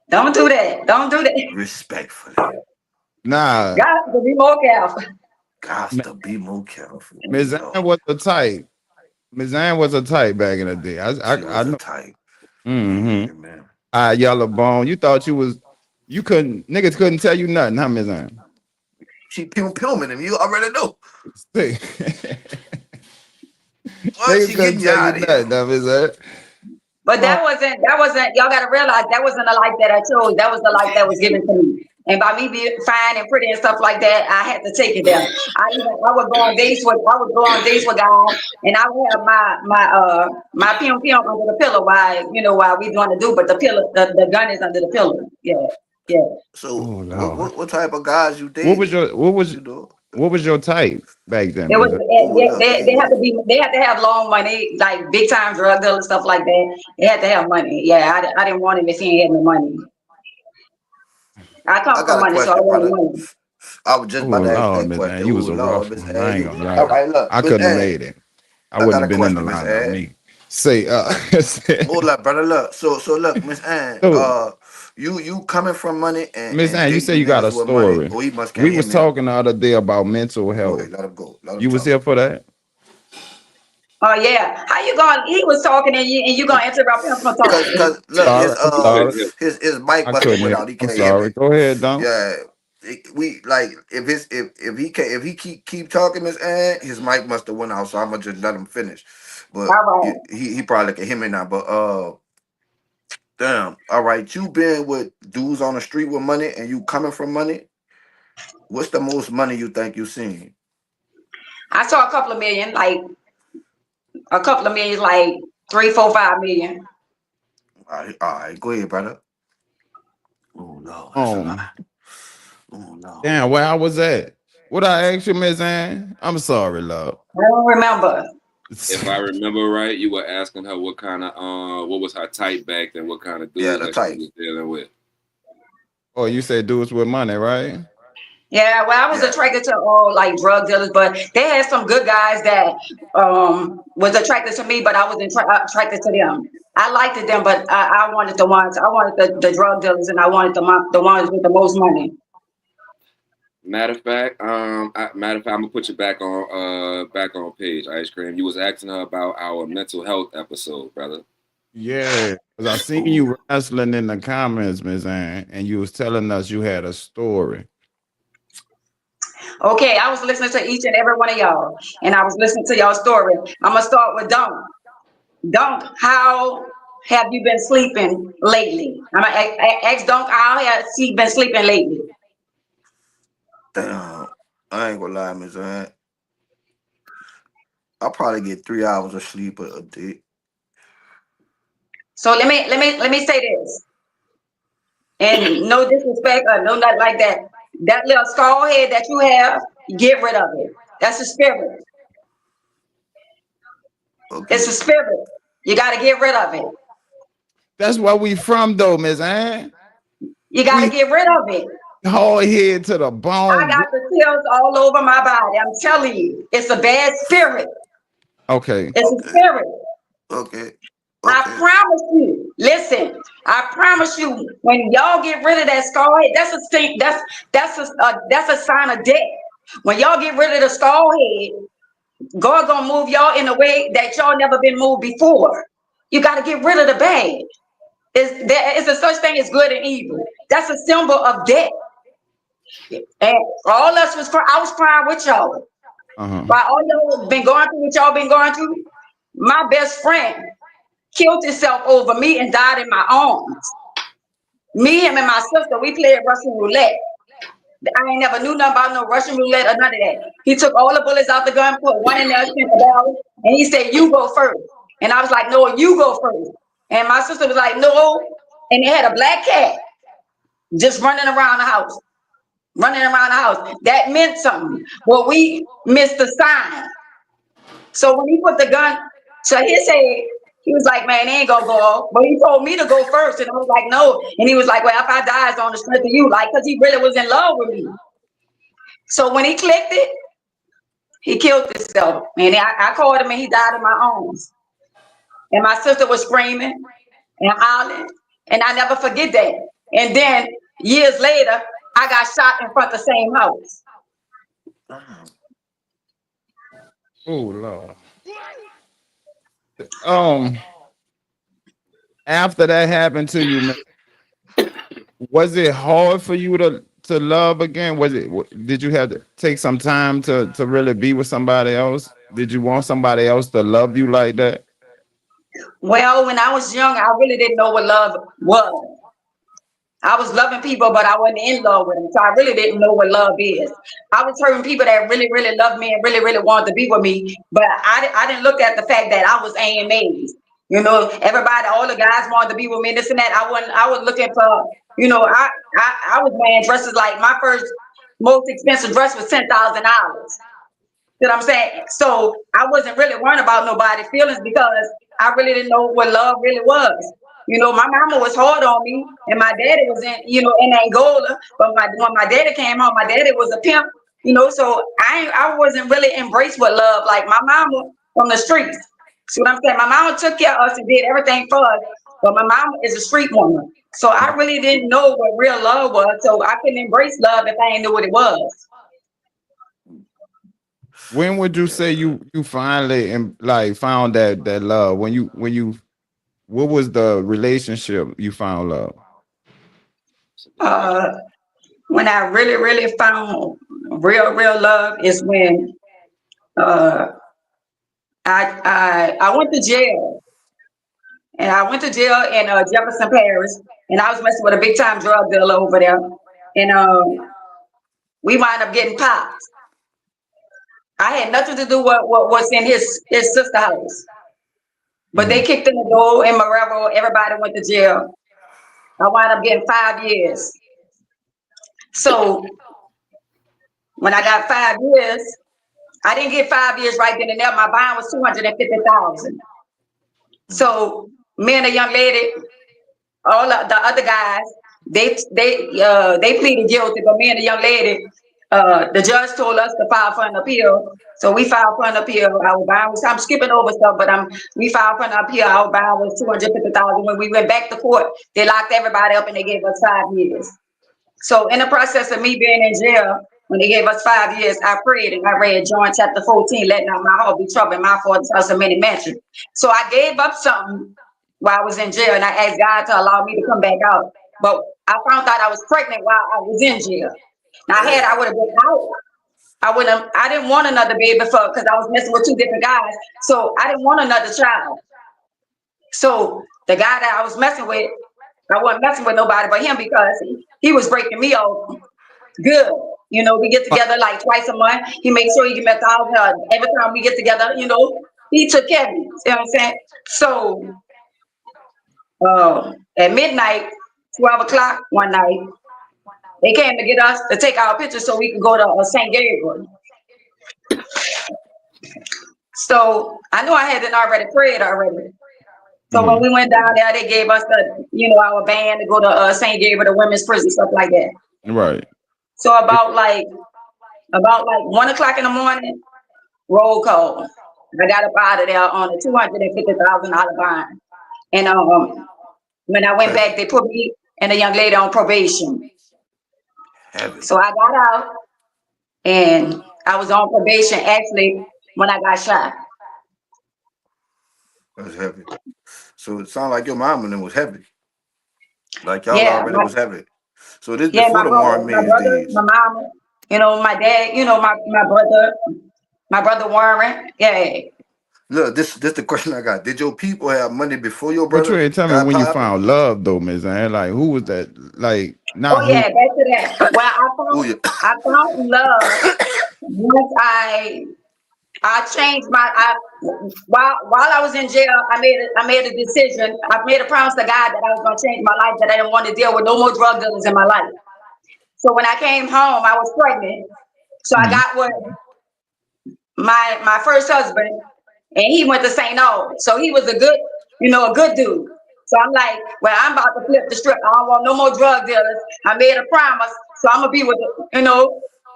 Don't do that. Don't do that. Respectfully. Nah. Got to be more careful. Got to be more careful. Ms. Ann was a type. Ms. Ann was a type back in the day. She was I a know. type. Mm-hmm. Man. Yellow bone. You thought you couldn't niggas couldn't tell you nothing, huh, Ms. Ann? She pillman him. You already know. See. What? Niggas She couldn't getting you tell out you of here. nothing, huh, Ms. Ann? But that wasn't, y'all got to realize that wasn't the life that I chose. That was the life that was given to me. And by me being fine and pretty and stuff like that, I had to take it there. I would go on dates with guys, and I would have my pimp under the pillow while we doing the do, but the gun is under the pillow. Yeah. So Oh Lord. what type of guys you dating? What was your type back then? It was Ms. Ann? they had to have long money, like big time drug dealers, stuff like that. They had to have money. Yeah, I didn't want him if he ain't had no money. I come I from got a money, so I question, wanted brother. money. I was just Oh about to ask Lord, that Miss Ann, question. you Oh was a Lord, rough Miss one. I ain't Ann. gonna lie. All right, look, I Miss couldn't have Ann. made it. I I wouldn't got have a been in the question, Miss lineup. Ann. Me. Say Hold up, brother. Look, so look, Miss Ann. so You coming from money Miss and Ann, you say dating you got niggas a with money? story. Oh, he must We can't hear was me. Huh? talking the other day about mental Go health. ahead, let him go. Let him You was talk. here for that? Oh yeah, how you going? He was talking and you gonna interrupt him from talking. Cause look, Sorry, I'm He sorry. couldn't hear. his mic I must have couldn't went hear. out. He I'm can't hear me. sorry. Go ahead, Don. Yeah, we like if he keep talking, Miss Ann, his mic must have went out. So I'm gonna just let him finish. But All right. he probably can hear me now. But damn. All right, you been with dudes on the street with money, and you coming from money. What's the most money you think you seen? I saw a couple of million, like like 3, 4, 5 million. All right, go ahead, brother. Oh no, that's a lot. Um, Oh no. damn, where I was at. What I asked you, Miss Ann? I'm sorry, love. I don't remember. If I remember right, you were asking her what kind of what was her type back then, what kind of Yeah, dudes the that she type. was dealing with. Oh, you said dudes with money, right? Yeah, well, I was Yeah. attracted to all like drug dealers, but they had some good guys that was attracted to me, but I wasn't attracted to them. I liked them, but I wanted the drug dealers, and I wanted the ones with the most money. Matter of fact, I'm gonna put you back on page, Ice Cream. You was asking her about our mental health episode, brother. Yeah, because I seen Ooh. you wrestling in the comments, Miss Ann, and you was telling us you had a story. Okay, I was listening to each and every one of y'all, and I was listening to y'all story. I'm gonna start with Dunk. Dunk, how have you been sleeping lately? I'm gonna ask Dunk how has he been sleeping lately. Damn. I ain't gonna lie, Miss Ann. I probably get 3 hours of sleep a day. So let me say this, and no disrespect or no not like that. That little skull head that you have, get rid of it. That's a spirit. It's Okay. a spirit. You got to get rid of it. That's where we from, though, Miss Ann. You got to We get rid of it. hard head to the I bone. got the chills all over my body. I'm telling you, it's a bad spirit. Okay. It's a Okay. spirit. Okay. I Okay. promise you. Listen, I promise you. When y'all get rid of that skull head, that's a thing. That's a sign of death. When y'all get rid of the skull head, God gonna move y'all in a way that y'all never been moved before. You got to get rid of the bad. There is a such thing as good and evil. That's a symbol of death. And all us was I was crying with y'all. Uh-huh. While all y'all been going through what y'all been going through, my best friend killed himself over me and died in my arms. Me, him, and my sister, we played Russian roulette. I ain't never knew nothing about no Russian roulette or none of that. He took all the bullets out the gun, put one in there, spent the barrel, and he said, "You go first." And I was like, "No, you go first." And my sister was like, "No." And they had a black cat just running around the house, running around the house. That meant something. But we missed the sign. So when he put the gun to his head, he was like, man, they ain't gonna go off. But he told me to go first. And I was like, no. And he was like, well, if I die, it's on the strength of you. Like, because he really was in love with me. So when he clicked it, he killed himself. And I called him and he died in my arms. And my sister was screaming and hollering. And I never forget that. And then years later, I got shot in front of the same house. Oh Lord. After that happened to you, man, was it hard for you to love again? Did you have to take some time to really be with somebody else? Did you want somebody else to love you like that? Well, when I was young, I really didn't know what love was. I was loving people, but I wasn't in love with them. So I really didn't know what love is. I was hurting people that really, really loved me and really, really wanted to be with me. But I didn't look at the fact that I was AMAs. You know, everybody, all the guys wanted to be with me, this and that. I was looking for, you know, I was wearing dresses like my first most expensive dress was $10,000. You know what I'm saying? So I wasn't really worrying about nobody's feelings because I really didn't know what love really was. You know, my mama was hard on me, and my daddy was in Angola. But when my daddy came home, my daddy was a pimp. You know, so I wasn't really embraced with love like my mama from the streets. See what I'm saying? My mama took care of us and did everything for us, but my mama is a street woman. So I really didn't know what real love was. So I couldn't embrace love if I didn't know what it was. When would you say you finally found that love? What was the relationship you found love? Uh, when I really, really found real love is when uh, I went to jail. And I went to jail in Jefferson Parish, and I was messing with a big time drug dealer over there. And we wound up getting popped. I had nothing to do with what was in his sister house. But they kicked in the door in Marrero. Everybody went to jail. I wound up getting 5 years. So when I got 5 years, I didn't get 5 years right then and there. My bond was $250,000. So me and a young lady, all of the other guys, they pleaded guilty, but me and the young lady, the judge told us to file for an appeal. So we filed for an appeal. Our bond was, I'm skipping over stuff, but we filed for an appeal. Our bond was $250,000. When we went back to court, they locked everybody up and they gave us 5 years. So in the process of me being in jail, when they gave us 5 years, I prayed and I read John chapter 14, letting out my heart be troubled, my father's house of many mansions. So I gave up something while I was in jail, and I asked God to allow me to come back out. But I found out I was pregnant while I was in jail. Now, I would have been out. I didn't want another baby because I was messing with 2 different guys. So I didn't want another child. So the guy that I was messing with, I wasn't messing with nobody but him because he was breaking me off good. You know, we get together like twice a month. He makes sure he give me $1,000 every time we get together. You know, he took care of me. You know what I'm saying? So at midnight, 12 o'clock one night, they came to get us to take our pictures so we could go to St. Gabriel. So I knew I hadn't already prayed already. So when we went down there, they gave us our band to go to St. Gabriel, the women's prison, stuff like that. Right. So about 1 o'clock in the morning, roll call. I got up out of there on a $250,000 bond. And when I went back, they put me and a young lady on probation. So I got out and I was on probation actually when I got shot. That's heavy. So it sounded like your mom and them was heavy. Like y'all already was heavy. So this before the Marmans days. My mama, my dad, my brother Warren. Yeah. Look, this the question I got. Did your people have money before your brother? But you ain't tell me when you found love though, Ms. Ann. Like who was that? Like not back to that. Well, I found love once I changed while I was in jail, I made a decision. I made a promise to God that I was gonna change my life, that I didn't want to deal with no more drug dealers in my life. So when I came home, I was pregnant. So I got with my first husband. and he went to St. Albans. So he was a good, a good dude. So I'm like, well, I'm about to flip the strip. I don't want no more drug dealers. I made a promise, so I'm gonna be with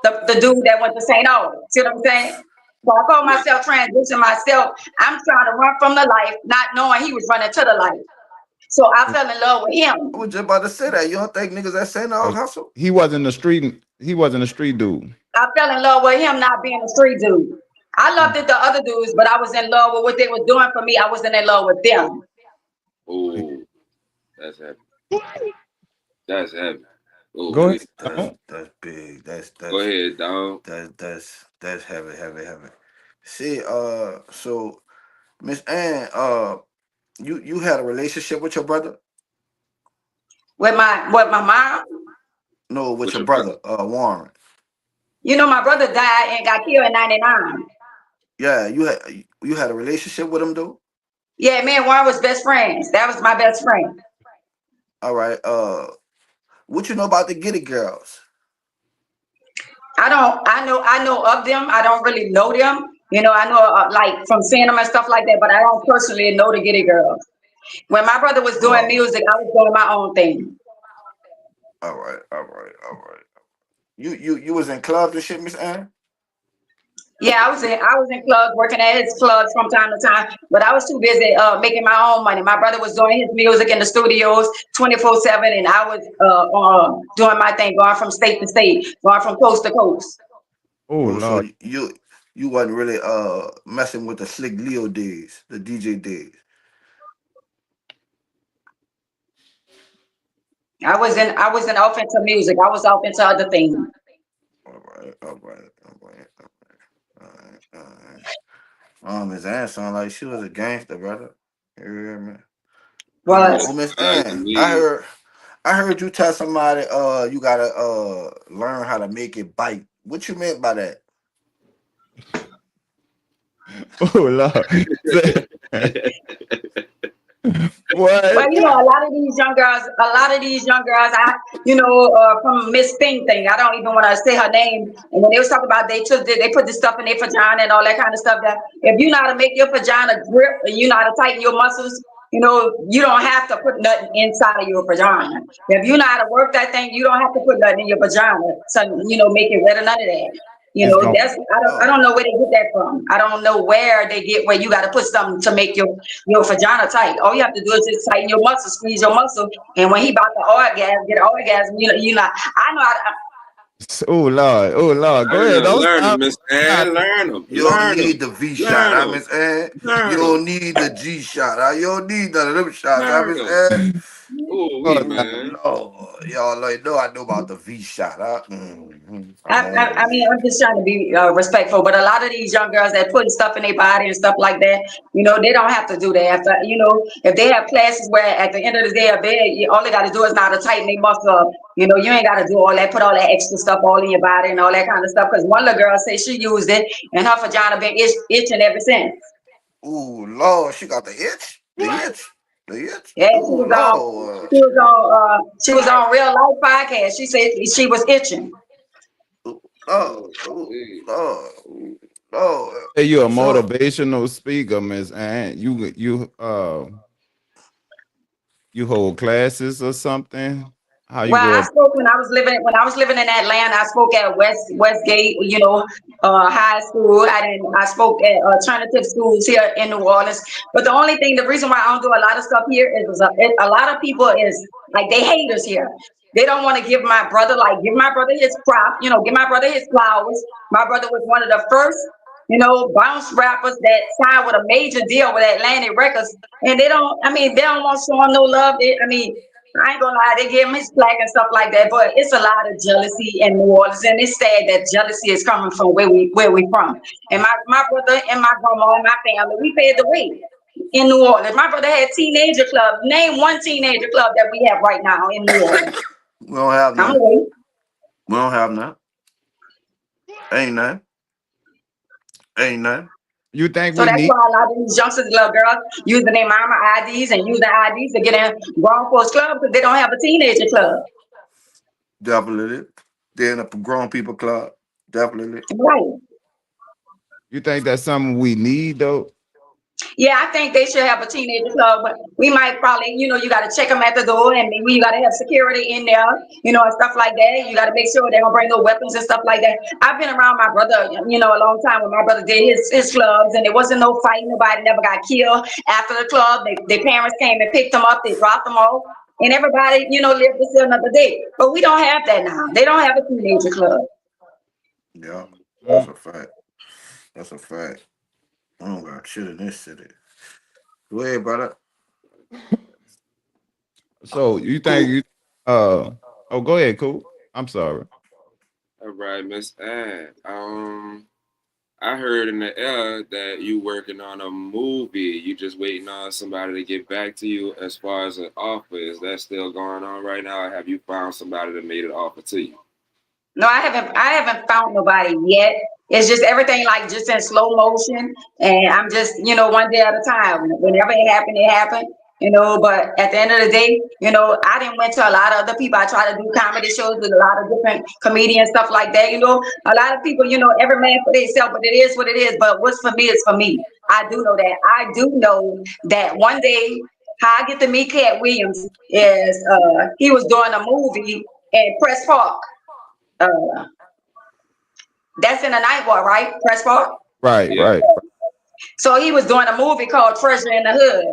the dude that went to St. Albans. See what I'm saying? So I call Yeah. myself transition myself. I'm trying to run from the life, not knowing he was running to the life. So I fell in love with I him. was just about to say that. You don't think niggas that say no hustle? He wasn't a street. He wasn't a street dude. I fell in love with him not being a street dude. I loved it the other dudes, but I was in love with what they were doing for me. I wasn't in love with them. Oh, that's heavy. That's heavy. Oh, Go wait. ahead. That's big. Go ahead, dog. That's heavy, heavy, heavy. See, so Miss Ann, you had a relationship with your brother? With my mom. No, with What's your your brother? brother, Warren. My brother died and got killed in '99. Yeah, you had a relationship with him though. Yeah, me and Warren was best friends. That was my best friend. All right. What you know about the Giddy Girls? I know of them. I don't really know them. I know like from seeing them and stuff like that, but I don't personally know the Giddy Girls. When my brother was doing Oh, music, I was doing my own thing. all right, all right, all right. You was in clubs and shit, Miss Ann? Yeah, I was in clubs, working at his clubs from time to time, but I was too busy making my own money. My brother was doing his music in the studios 24/7, and I was doing my thing, going from state to state, going from coast to coast. Oh Oh, so Lord. you wasn't really messing with the Slick Leo days, the DJ days. I wasn't off into music. I was off into other things. All right, all right, all right, all right, all right. Miss Ann sound like she was a gangster, brother. You hear me? Was Oh, Miss Like Ann, me. I heard you tell somebody you gotta learn how to make it bite. What you meant by that? Oh Lord. Well, What? a lot of these young girls, from Miss Thing. I don't even want to say her name. And when they was talking about they put this stuff in their vagina and all that kind of stuff. That if you know how to make your vagina grip and you know how to tighten your muscles, you don't have to put nothing inside of your vagina. If you know how to work that thing, you don't have to put nothing in your vagina. So make it wet or none of that. It's going. That's I don't Oh, know where they get that from. I don't know where they get where you got to put something to make your vagina tight. All you have to do is just tighten your muscle, squeeze your muscle, and when he about to get an orgasm, I know how to, Oh Lord. Oh Lord. Go ahead. Don't Learn them, stop. Miss Stop. Ann. Learn them. you don't Learn need them. the V shot, Learn huh, them. Miss Ann? You Learn don't them. need the G shot, huh? You don't need none of them shots, huh, Learn Miss them. Ann? Oh, we, Oh, Oh no. man. Lord, y'all like know I know about the V shot, huh? I, I'm on I, your I mean, way. I'm just trying to be respectful, but a lot of these young girls that putting stuff in their body and stuff like that, they don't have to do that. If they have classes where at the end of the day, all they got to do is now to tighten their muscle up. You ain't got to do all that, put all that extra stuff all in your body and all that kind of stuff. Because one little girl said she used it and her vagina been itching ever since. Ooh Lord, she got the itch, the itch. Yeah, she Ooh was on, Lord, she was on Real Life podcast. She said she was itching. ooh Lord, Oh, ooh we. Lord, ooh Lord. Hey, you a So motivational speaker, Miss Ann. You hold classes or something? How you Well, I go? spoke when I was living in Atlanta. I spoke at Westgate, high school. I spoke at alternative schools here in New Orleans. But the reason why I don't do a lot of stuff here is a lot of people is like they haters here. They don't want to give my brother his prop, give my brother his flowers. My brother was one of the first, bounce rappers that signed with a major deal with Atlantic Records, and they don't want to show him no love. I ain't gonna lie, they give him his plaque and stuff like that, but it's a lot of jealousy in New Orleans, and it's sad that jealousy is coming from where we from. And my brother and my grandma and my family, we paid the way in New Orleans. My brother had teenager club. Name one teenager club that we have right now in New Orleans. we don't have I'm none. away. We don't have none. Ain't none. Ain't none. You think So we that's need? why a lot of these youngsters, little girls, using their mama IDs and using IDs to get in grown folks club because they don't have a teenager club. Definitely. They're in a grown people club. Definitely. Right. You think that's something we need though? Yeah, I think they should have a teenager club, but we might probably, you got to check them at the door, and maybe you got to have security in there, and stuff like that. You got to make sure they don't bring no weapons and stuff like that. I've been around my brother, a long time when my brother did his clubs, and there wasn't no fight. Nobody never got killed after the club. Their parents came and picked them up. They dropped them off, and everybody, lived to see another day. But we don't have that now. They don't have a teenager club. Yeah, that's Mm. a fact. That's a fact. I don't got shit in this city. Go ahead, brother. So you think Cool. you oh go ahead, cool. I'm sorry. All right, Miss Ad. I heard in the air that you working on a movie. You just waiting on somebody to get back to you as far as an offer. Is that still going on right now? Or have you found somebody that made an offer to you? No, I haven't found nobody yet. It's just everything like just in slow motion, and I'm just one day at a time. Whenever it happened, it happened. But at the end of the day, I didn't went to a lot of other people. I try to do comedy shows with a lot of different comedians, stuff like that. A lot of people, every man for themselves, but it is what it is. But what's for me is for me. I do know that. I do know that one day how I get to meet Cat Williams is he was doing a movie in Press Park. Uh, that's in the night war, right? Press Park. Right, Yeah. right. So he was doing a movie called Treasure in the Hood.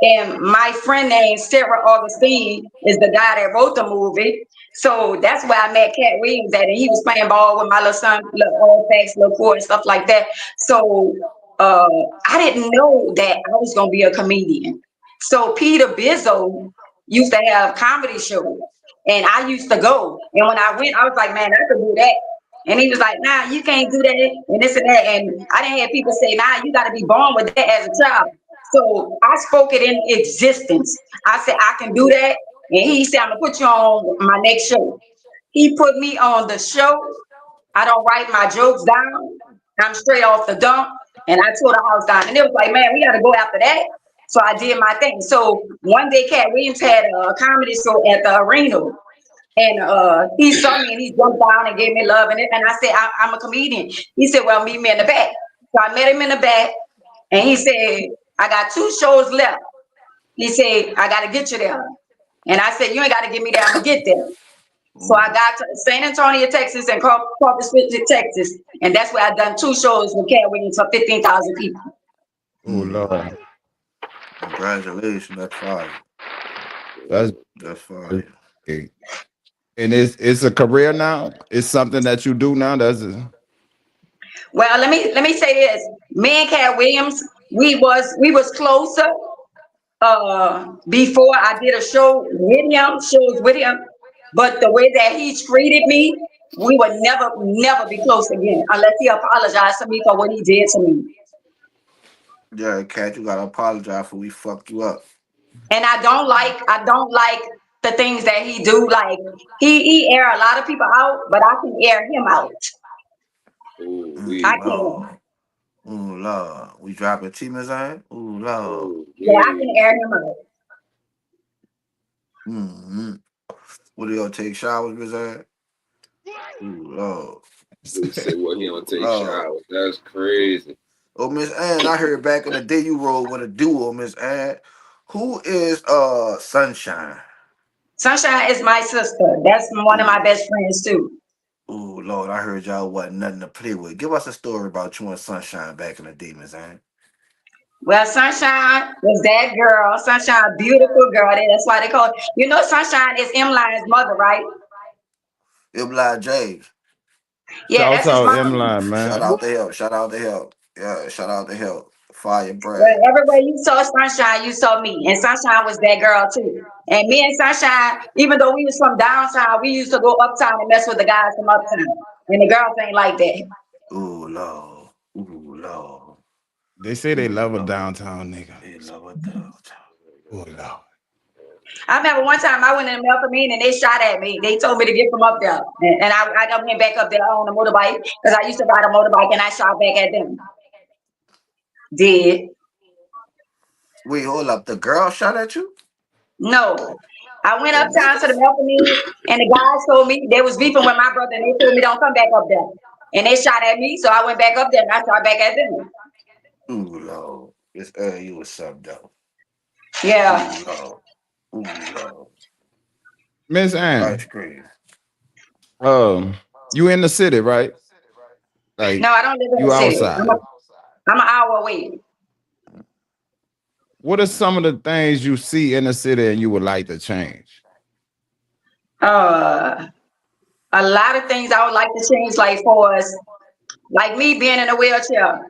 And my friend named Sarah Augustine is the guy that wrote the movie. So that's where I met Cat Williams at. And he was playing ball with my little son, little old facts, little poor and stuff like that. So uh, I didn't know that I was going to be a comedian. So Peter Bizzo used to have comedy shows. And I used to go. And when I went, I was like, man, I could do that. And he was like, nah, you can't do that. And this and that. And I didn't have people say, nah, you got to be born with that as a child. So I spoke it in existence. I said, I can do that. And he said, I'm going to put you on my next show. He put me on the show. I don't write my jokes down. I'm straight off the dump. And I tore the house down. And it was like, man, we got to go after that. So I did my thing. So one day, Cat Williams had a comedy show at the arena. And he saw me and he jumped down and gave me love. And I said, I'm a comedian. He said, well, meet me in the back. So I met him in the back. And he said, I got 2 shows left. He said, I got to get you there. And I said, you ain't got to get me there. I'm going to get there. So I got to San Antonio, Texas and Corpus Christi, Texas. And that's where I done 2 shows with Cat Williams for 15,000 people. Oh Lord. Congratulations. That's fire. That's That's fire. okay. And it's a career now. It's something that you do now. Well, let me say this. Me and Cat Williams, we was closer before I did a shows with him. But the way that he treated me, we would never be close again unless he apologized to me for what he did to me. Yeah, Cat, you gotta apologize for we fucked you up. And I don't like the things that he do. Like he air a lot of people out, but I can air him out. Ooh, I we. can. Lord. Ooh, Lord. We dropping T Mizan? Ooh, Lord. Ooh, Yeah, I we. can air him out. Mm-hmm. What do y'all take showers, Mizan? Ooh, Lord. Dude say what he don't take Lord. showers. That's crazy. Oh, Miss Ann, I heard back in the day you rolled with a duo, Miss Ann. Who is Sunshine? Sunshine is my sister. That's one of Ooh, my best friends too. ooh, Lord, I heard y'all wasn't nothing to play with. Give us a story about you and Sunshine back in the day, Miss Ann. Well, Sunshine was that girl. Sunshine, beautiful girl. That's why they call it. Sunshine is M Line's mother, right? Ibla James. Yeah, Shouts that's his out mom. M-Line, Shout man. out to help. Shout out to help. Yeah, shout out to help. Fire Well, Brad. everywhere you saw Sunshine, you saw me. And Sunshine was that girl too. And me and Sunshine, even though we was from downtown, we used to go uptown and mess with the guys from uptown. And the girls ain't like that. Ooh, Lord. Ooh, Lord. They say they Ooh, love a Lord. downtown nigga. They love a dog. Oh Lord. I remember one time I went in Melpomene and they shot at me. They told me to get from up there. And I went back up there on a motorbike because I used to ride a motorbike and I shot back at them. Did. Wait, hold up. The girl shot at you? No. I went The uptown to the niggas? Melpomene and the guys told me they was beefing with my brother and they told me don't come back up there. And they shot at me, so I went back up there and I shot back at them. Ooh, Lord. It's you was subbed though. Yeah. Ooh, Lord. Miss That's Ann, crazy. you in the city, right? Like No, I don't live in the you city. outside. I'm an hour away. What are some of the things you see in the city and you would like to change? Uh, a lot of things I would like to change, like for us, like me being in a wheelchair.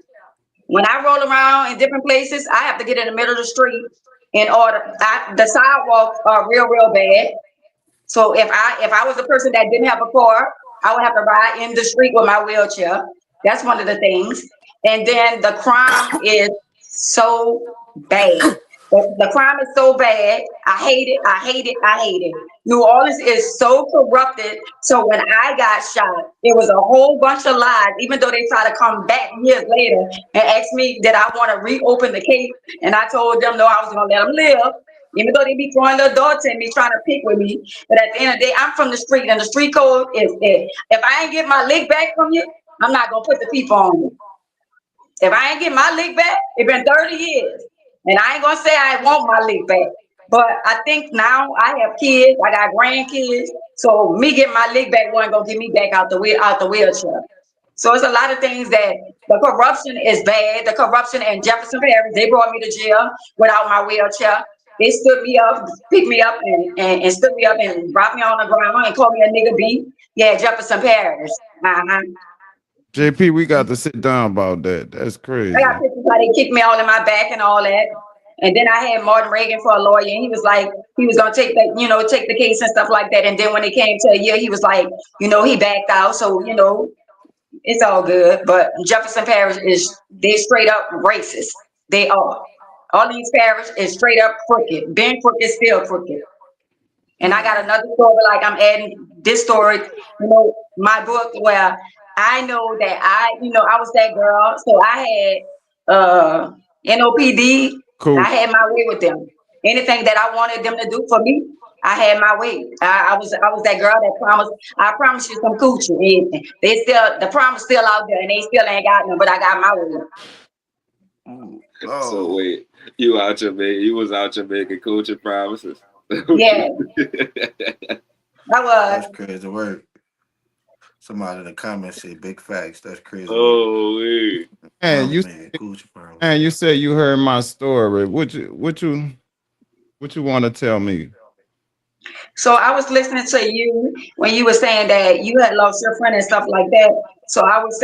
When I roll around in different places, I have to get in the middle of the street in order. The sidewalks are real bad. So if I was a person that didn't have a car, I would have to ride in the street with my wheelchair. That's one of the things. And then the crime is so bad. The crime is so bad. I hate it. I hate it. I hate it. New Orleans is so corrupted. So when I got shot, it was a whole bunch of lies, even though they try to come back years later and ask me that I want to reopen the case. And I told them no, I was going to let them live. Even though they be throwing little darts at me, trying to pick with me. But at the end of the day, I'm from the street, and the street code is if I ain't get my lick back from you, I'm not going to put the people on you. If I ain't get my lick back, it's been 30 years. And I ain't going to say I want my lick back. But I think now I have kids, I got grandkids. So me getting my lick back wasn't going to get me back out the wheelchair. So it's a lot of things that the corruption is bad. The corruption in Jefferson Parish, they brought me to jail without my wheelchair. They stood me up, picked me up, and stood me up and dropped me on the ground and called me a nigga B. Yeah, Jefferson Parish. Uh-huh. JP, we got to sit down about that. That's I got crazy. pictures how they kicked me all in my back and all that. And then I had Martin Reagan for a lawyer, and he was like, he was gonna take the, take the case and stuff like that. And then when it came to a year, he was like, he backed out. So, it's all good. But Jefferson Parish they straight up racist. They are. All these parish is straight up crooked. Ben Crooked is still crooked. And I got another story, like I'm adding this story, my book where I know that I was that girl. So I had NOPD. Cool. I had my way with them. Anything that I wanted them to do for me, I had my way. I was that girl that promised. I promised you some coochie. And the promise still out there, and they still ain't got none. But I got my way. Ooh, So oh, wait, you was out your making coaching promises. Yeah, I was. that's crazy work. Somebody in the comments say big facts. That's crazy work. Oh wait. And Promise you man, coochie promise. and you said you heard my story. What you want to tell me? So I was listening to you when you were saying that you had lost your friend and stuff like that. So I was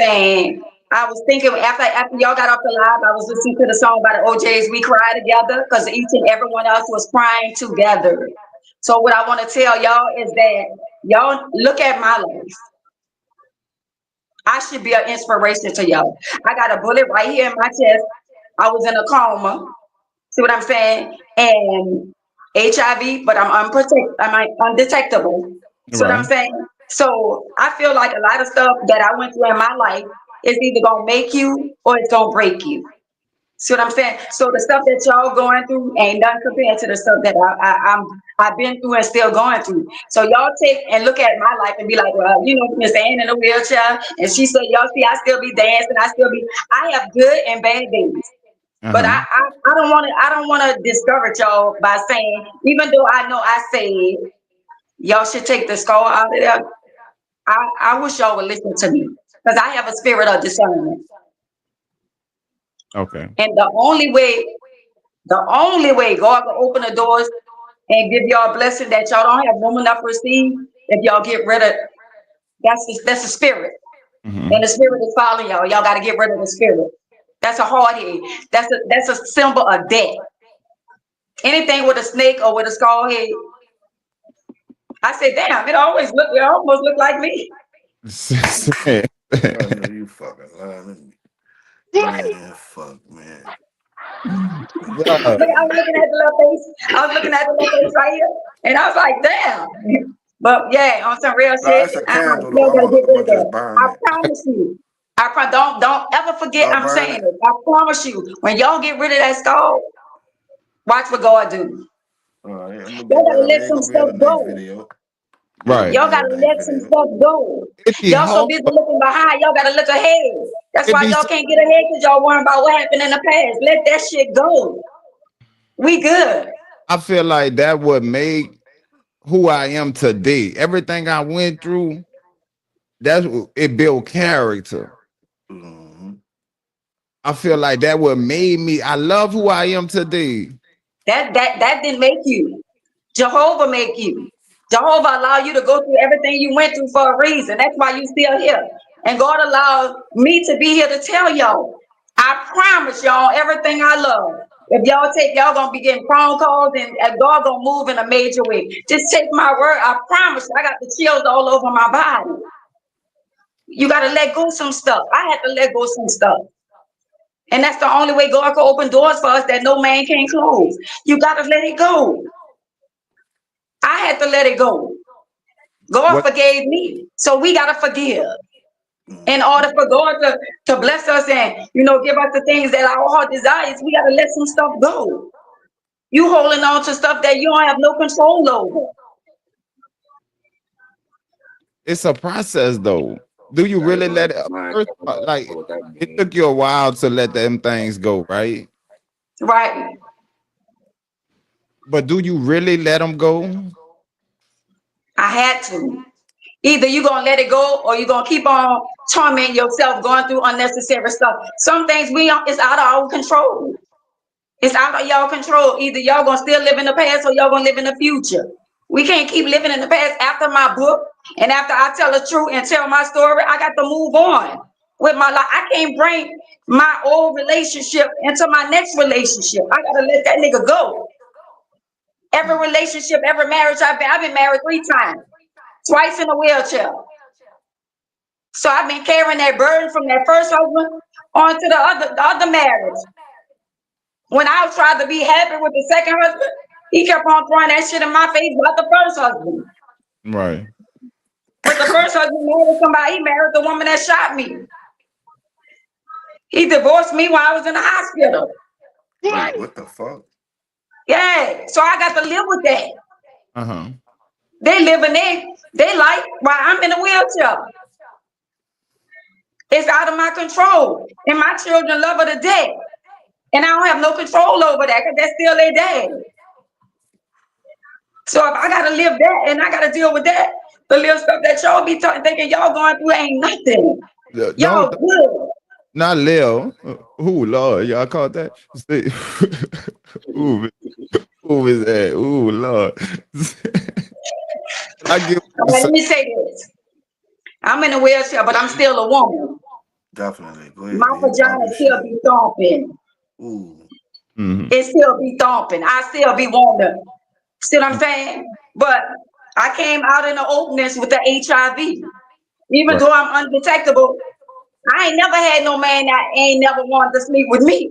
thinking after y'all got off the live, I was listening to the song by the OJs, We Cry Together, because each and everyone else was crying together. So what I want to tell y'all is that y'all look at my life. I should be an inspiration to y'all. I got a bullet right here in my chest. I was in a coma. See what I'm saying? And HIV, but I'm undetectable. See what I'm Right. saying? So I feel like a lot of stuff that I went through in my life is either gonna make you or it's gonna break you. See what I'm saying? So the stuff that y'all going through ain't nothing compared to the stuff that I've been through and still going through. So y'all take and look at my life and be like, well, Miss Ann in a wheelchair, and she said, y'all see, I still be dancing, I have good and bad days. But Uh-huh. I don't want to discourage y'all by saying, even though I know I said y'all should take the skull out of there, I wish y'all would listen to me because I have a spirit of discernment. Okay. And the only way God will open the doors and give y'all a blessing that y'all don't have room enough to receive, if y'all get rid of that's the spirit. And Mm-hmm. the spirit is following y'all. Y'all got to get rid of the spirit. That's a hard head. That's a symbol of death. Anything with a snake or with a skull head, I said, damn, it almost look like me. I know you fucking lying. Man, fuck, man. Yeah. Look, I was looking at the little face. I was looking at the little face right here. And I was like, damn. But yeah, on some real Nah, shit, it's a I'm like, candle though. you gotta get rid I'ma of just that. burn I it. promise you. Don't ever forget I'm Burn saying it. it. I promise you. When y'all get rid of that skull, watch what God do. All right, I'm gonna Y'all get rid gotta of it. let Ain't some gonna be in stuff the next go. video. Ain't gonna Right. be Y'all in the gotta next let some video. stuff go. It's the Y'all so whole busy looking behind, y'all gotta look ahead. That's It why be y'all so- can't get ahead because y'all worrying about what happened in the past. Let that shit go. We good. I feel like that would make who I am today. Everything I went through, it built character. Mhm. I feel like that would made me. I love who I am today. That didn't make you. Jehovah make you. Jehovah allow you to go through everything you went through for a reason. That's why you still here. And God allowed me to be here to tell y'all. I promise y'all everything I love. If y'all take, y'all gonna be getting phone calls and God gonna move in a major way. Just take my word. I promise you, I got the chills all over my body. You gotta let go some stuff. I had to let go some stuff. And that's the only way God can open doors for us that no man can close. You gotta let it go. I had to let it go. God What forgave me. So we gotta forgive. In Mhm. order for God to bless us and give us the things that our heart desires, we gotta let some stuff go. You holding on to stuff that you don't have no control over. it's a process though. Do you Gotta really go let into it mind first? about Like what that it means. took you a while to let them things go, right? Right. But do you really let them go? I had to. Either you're gonna let it go or you're gonna keep on tormenting yourself going through unnecessary stuff. Some things it's out of our control. It's out of y'all control. Either y'all gonna still live in the past or y'all gonna live in the future. We can't keep living in the past. After my book and after I tell the truth and tell my story, I got to move on with my life. I can't bring my old relationship into my next relationship. I gotta let that nigga go. Every relationship, every marriage I've been married 3 times, twice in a wheelchair. So I've been carrying that burden from that first husband on to the other marriage. When I tried to be happy with the second husband, he kept on throwing that shit in my face about the first husband. Right. But the first husband married somebody, he married the woman that shot me. He divorced me while I was in the hospital. Wait, what the fuck? Yeah, so I got to live with that. Uh-huh. They live in they life while I'm in a wheelchair. It's out of my control. And my children love her to death. And I don't have no control over that because that's still their dad. So if I gotta live that and I gotta deal with that, the little stuff that y'all be thinking y'all going through ain't nothing. Don't Y'all good. not Lil. Who Lord? Y'all caught that? See, who who is that? Ooh, Lord. I give Let me say this. I'm in a wheelchair, but I'm still a woman. Definitely. Go My ahead, B. Talk vagina your still shit. be thumping. Ooh. Mhm. It still be thumping. I still be wanting. See what I'm saying? But I came out in the openness with the HIV. Even Right. though I'm undetectable, I ain't never had no man that ain't never wanted to sleep with me.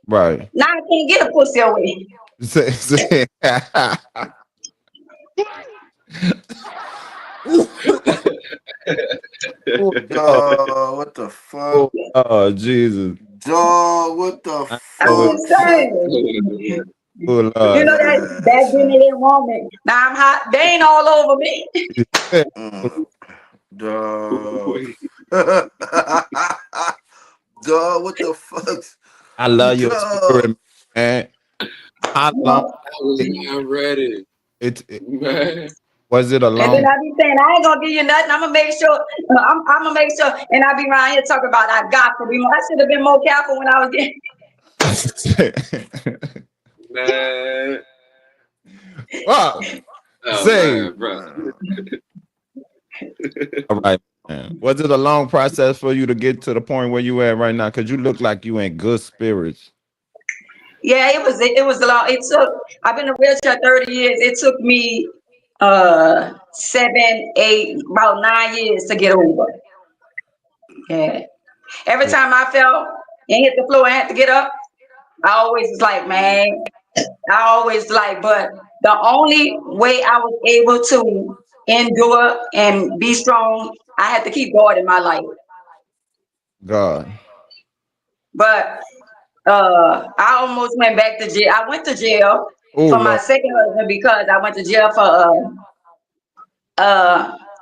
Right. Now I can't get a pussy away. Say- oh, Lord. Dog, what the Oh, fuck? Lord, Jesus. Dog, what the I I'm know it. fuck, just son? saying. Oh, You know Lord. that Yeah, Jimmy son. didn't want me. Now I'm hot. They ain't all over me. Mm, dog. Dog, what the fuck? I love your Dog. spirit, man. How You long know? I was it, not ready, it man. was it a And then long I be saying I ain't gonna give you nothing. I'm gonna make sure. I'm gonna make sure. And I be around here talking about I got to be more. I should have been more careful when I was getting. Man. Fuck. Oh Say, man, bro. all right, man. Was it a long process for you to get to the point where you at right now? Because you look like you in good spirits. Yeah, it was a lot. It took. I've been in a wheelchair 30 years. It took me 7, 8, about 9 years to get over. Yeah. Every time I fell and hit the floor and had to get up, I always was like, man, I always like, but the only way I was able to endure and be strong, I had to keep God in my life. God. But I almost went back to jail. I went to jail Oh for my Lord. second husband because I went to jail for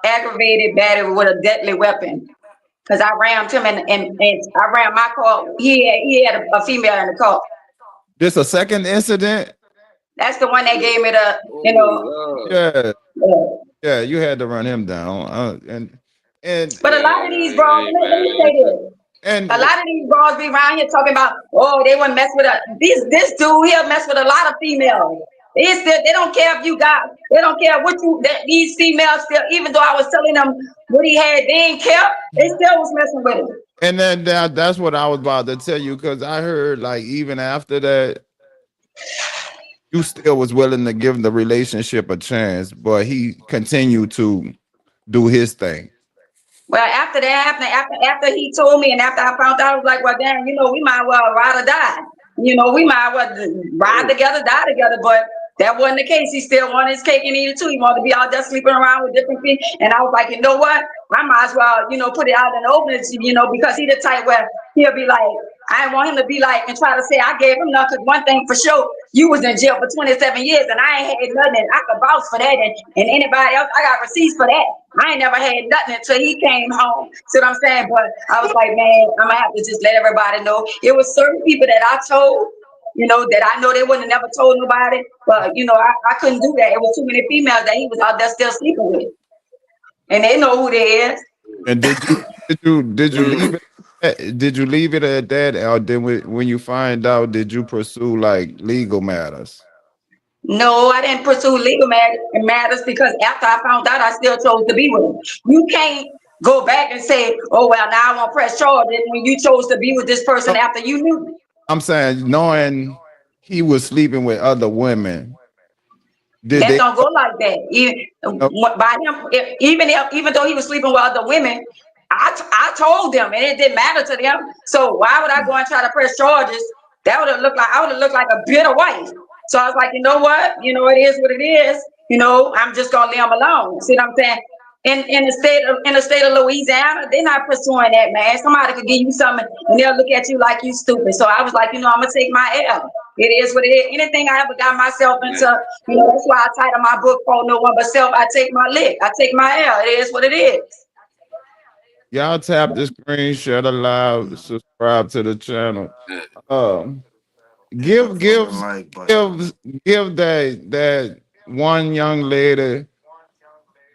aggravated battery with a deadly weapon. because I rammed him and I rammed my car. He had a female in the car. This a second incident? That's the one that gave me the, Oh, Lord. Yeah, uh, yeah. You had to run him down, and but a lot of these bros, Hey, let me man, say this. A and lot of these bros be around here talking about, oh, they wouldn't mess with us. This dude here mess with a lot of females. They don't care if you got, they don't care what you, that these females still, even though I was telling them what he had, they ain't care. They still was messing with him. and then that's what I was about to tell you because I heard like even after that, you still was willing to give the relationship a chance, but he continued to do his thing. Well, after that happened, after he told me, and after I found out, I was like, well, damn, we might well ride or die. We might well ride together, die together. But that wasn't the case. He still wanted his cake and eat it too. He wanted to be out there sleeping around with different people. And I was like, you know what? I might as well, put it out in the open, because he the type where he'll be like, I didn't want him to be like and try to say I gave him nothing. Because one thing for sure, you was in jail for 27 years and I ain't had nothing. And I could vouch for that. And anybody else, I got receipts for that. I ain't never had nothing until he came home. See what I'm saying? But I was like, man, I'm gonna have to just let everybody know. It was certain people that I told, that I know they wouldn't have never told nobody. But I couldn't do that. It was too many females that he was out there still sleeping with. And they know who they is. And did you leave it? Did you leave it at that, or then when you find out, did you pursue like legal matters? No, I didn't pursue legal matters because after I found out, I still chose to be with him. You can't go back and say, oh, well, now I won't press charges when you chose to be with this person after you knew. I'm saying, knowing he was sleeping with other women, did That they? don't go like that. By him, even though he was sleeping with other women, I told them, and it didn't matter to them. So why would I go and try to press charges? That would have looked like I would have looked like a bitter wife. So I was like, you know what? It is what it is. I'm just gonna leave him alone. See what I'm saying? In the state of Louisiana, they're not pursuing that, man. Somebody could give you something and they'll look at you like you stupid. So I was like, I'm gonna take my L. It is what it is. Anything I ever got myself into, that's why I title my book for No One But Self. I take my lick. I take my L. It is what it is. Y'all tap the screen, share the live, subscribe to the channel. Give that one young lady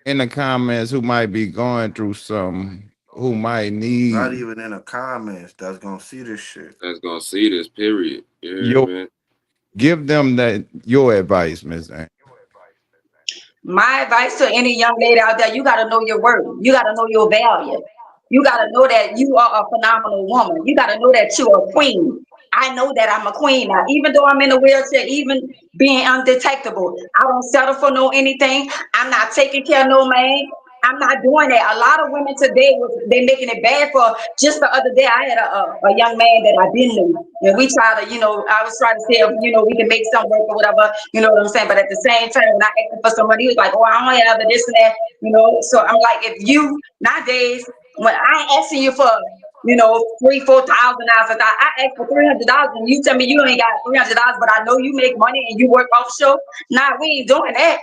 in the comments who might be going through some, who might need Not even in the comments that's gonna see this shit. That's gonna see this, period. Yeah, Yo. man. give them your advice, Miss Ann. My advice to any young lady out there, you got to know your worth. You got to know your value. You got to know that you are a phenomenal woman. You got to know that you're a queen. I know that I'm a queen now. Even though I'm in a wheelchair, even being undetectable, I don't settle for no anything. I'm not taking care of no man. I'm not doing that. A lot of women today, they making it bad for. Just the other day, I had a young man that I didn't know, and we tried to, I was trying to say, we can make some work or whatever, you know what I'm saying? But at the same time, when I asked him for some money, he was like, oh, I don't have this and that, So I'm like, if you nowadays, when I ain't asking you for, $3,000-4,000, I ask for $300, and you tell me you ain't got $300, but I know you make money and you work offshore. Nah, we ain't doing that.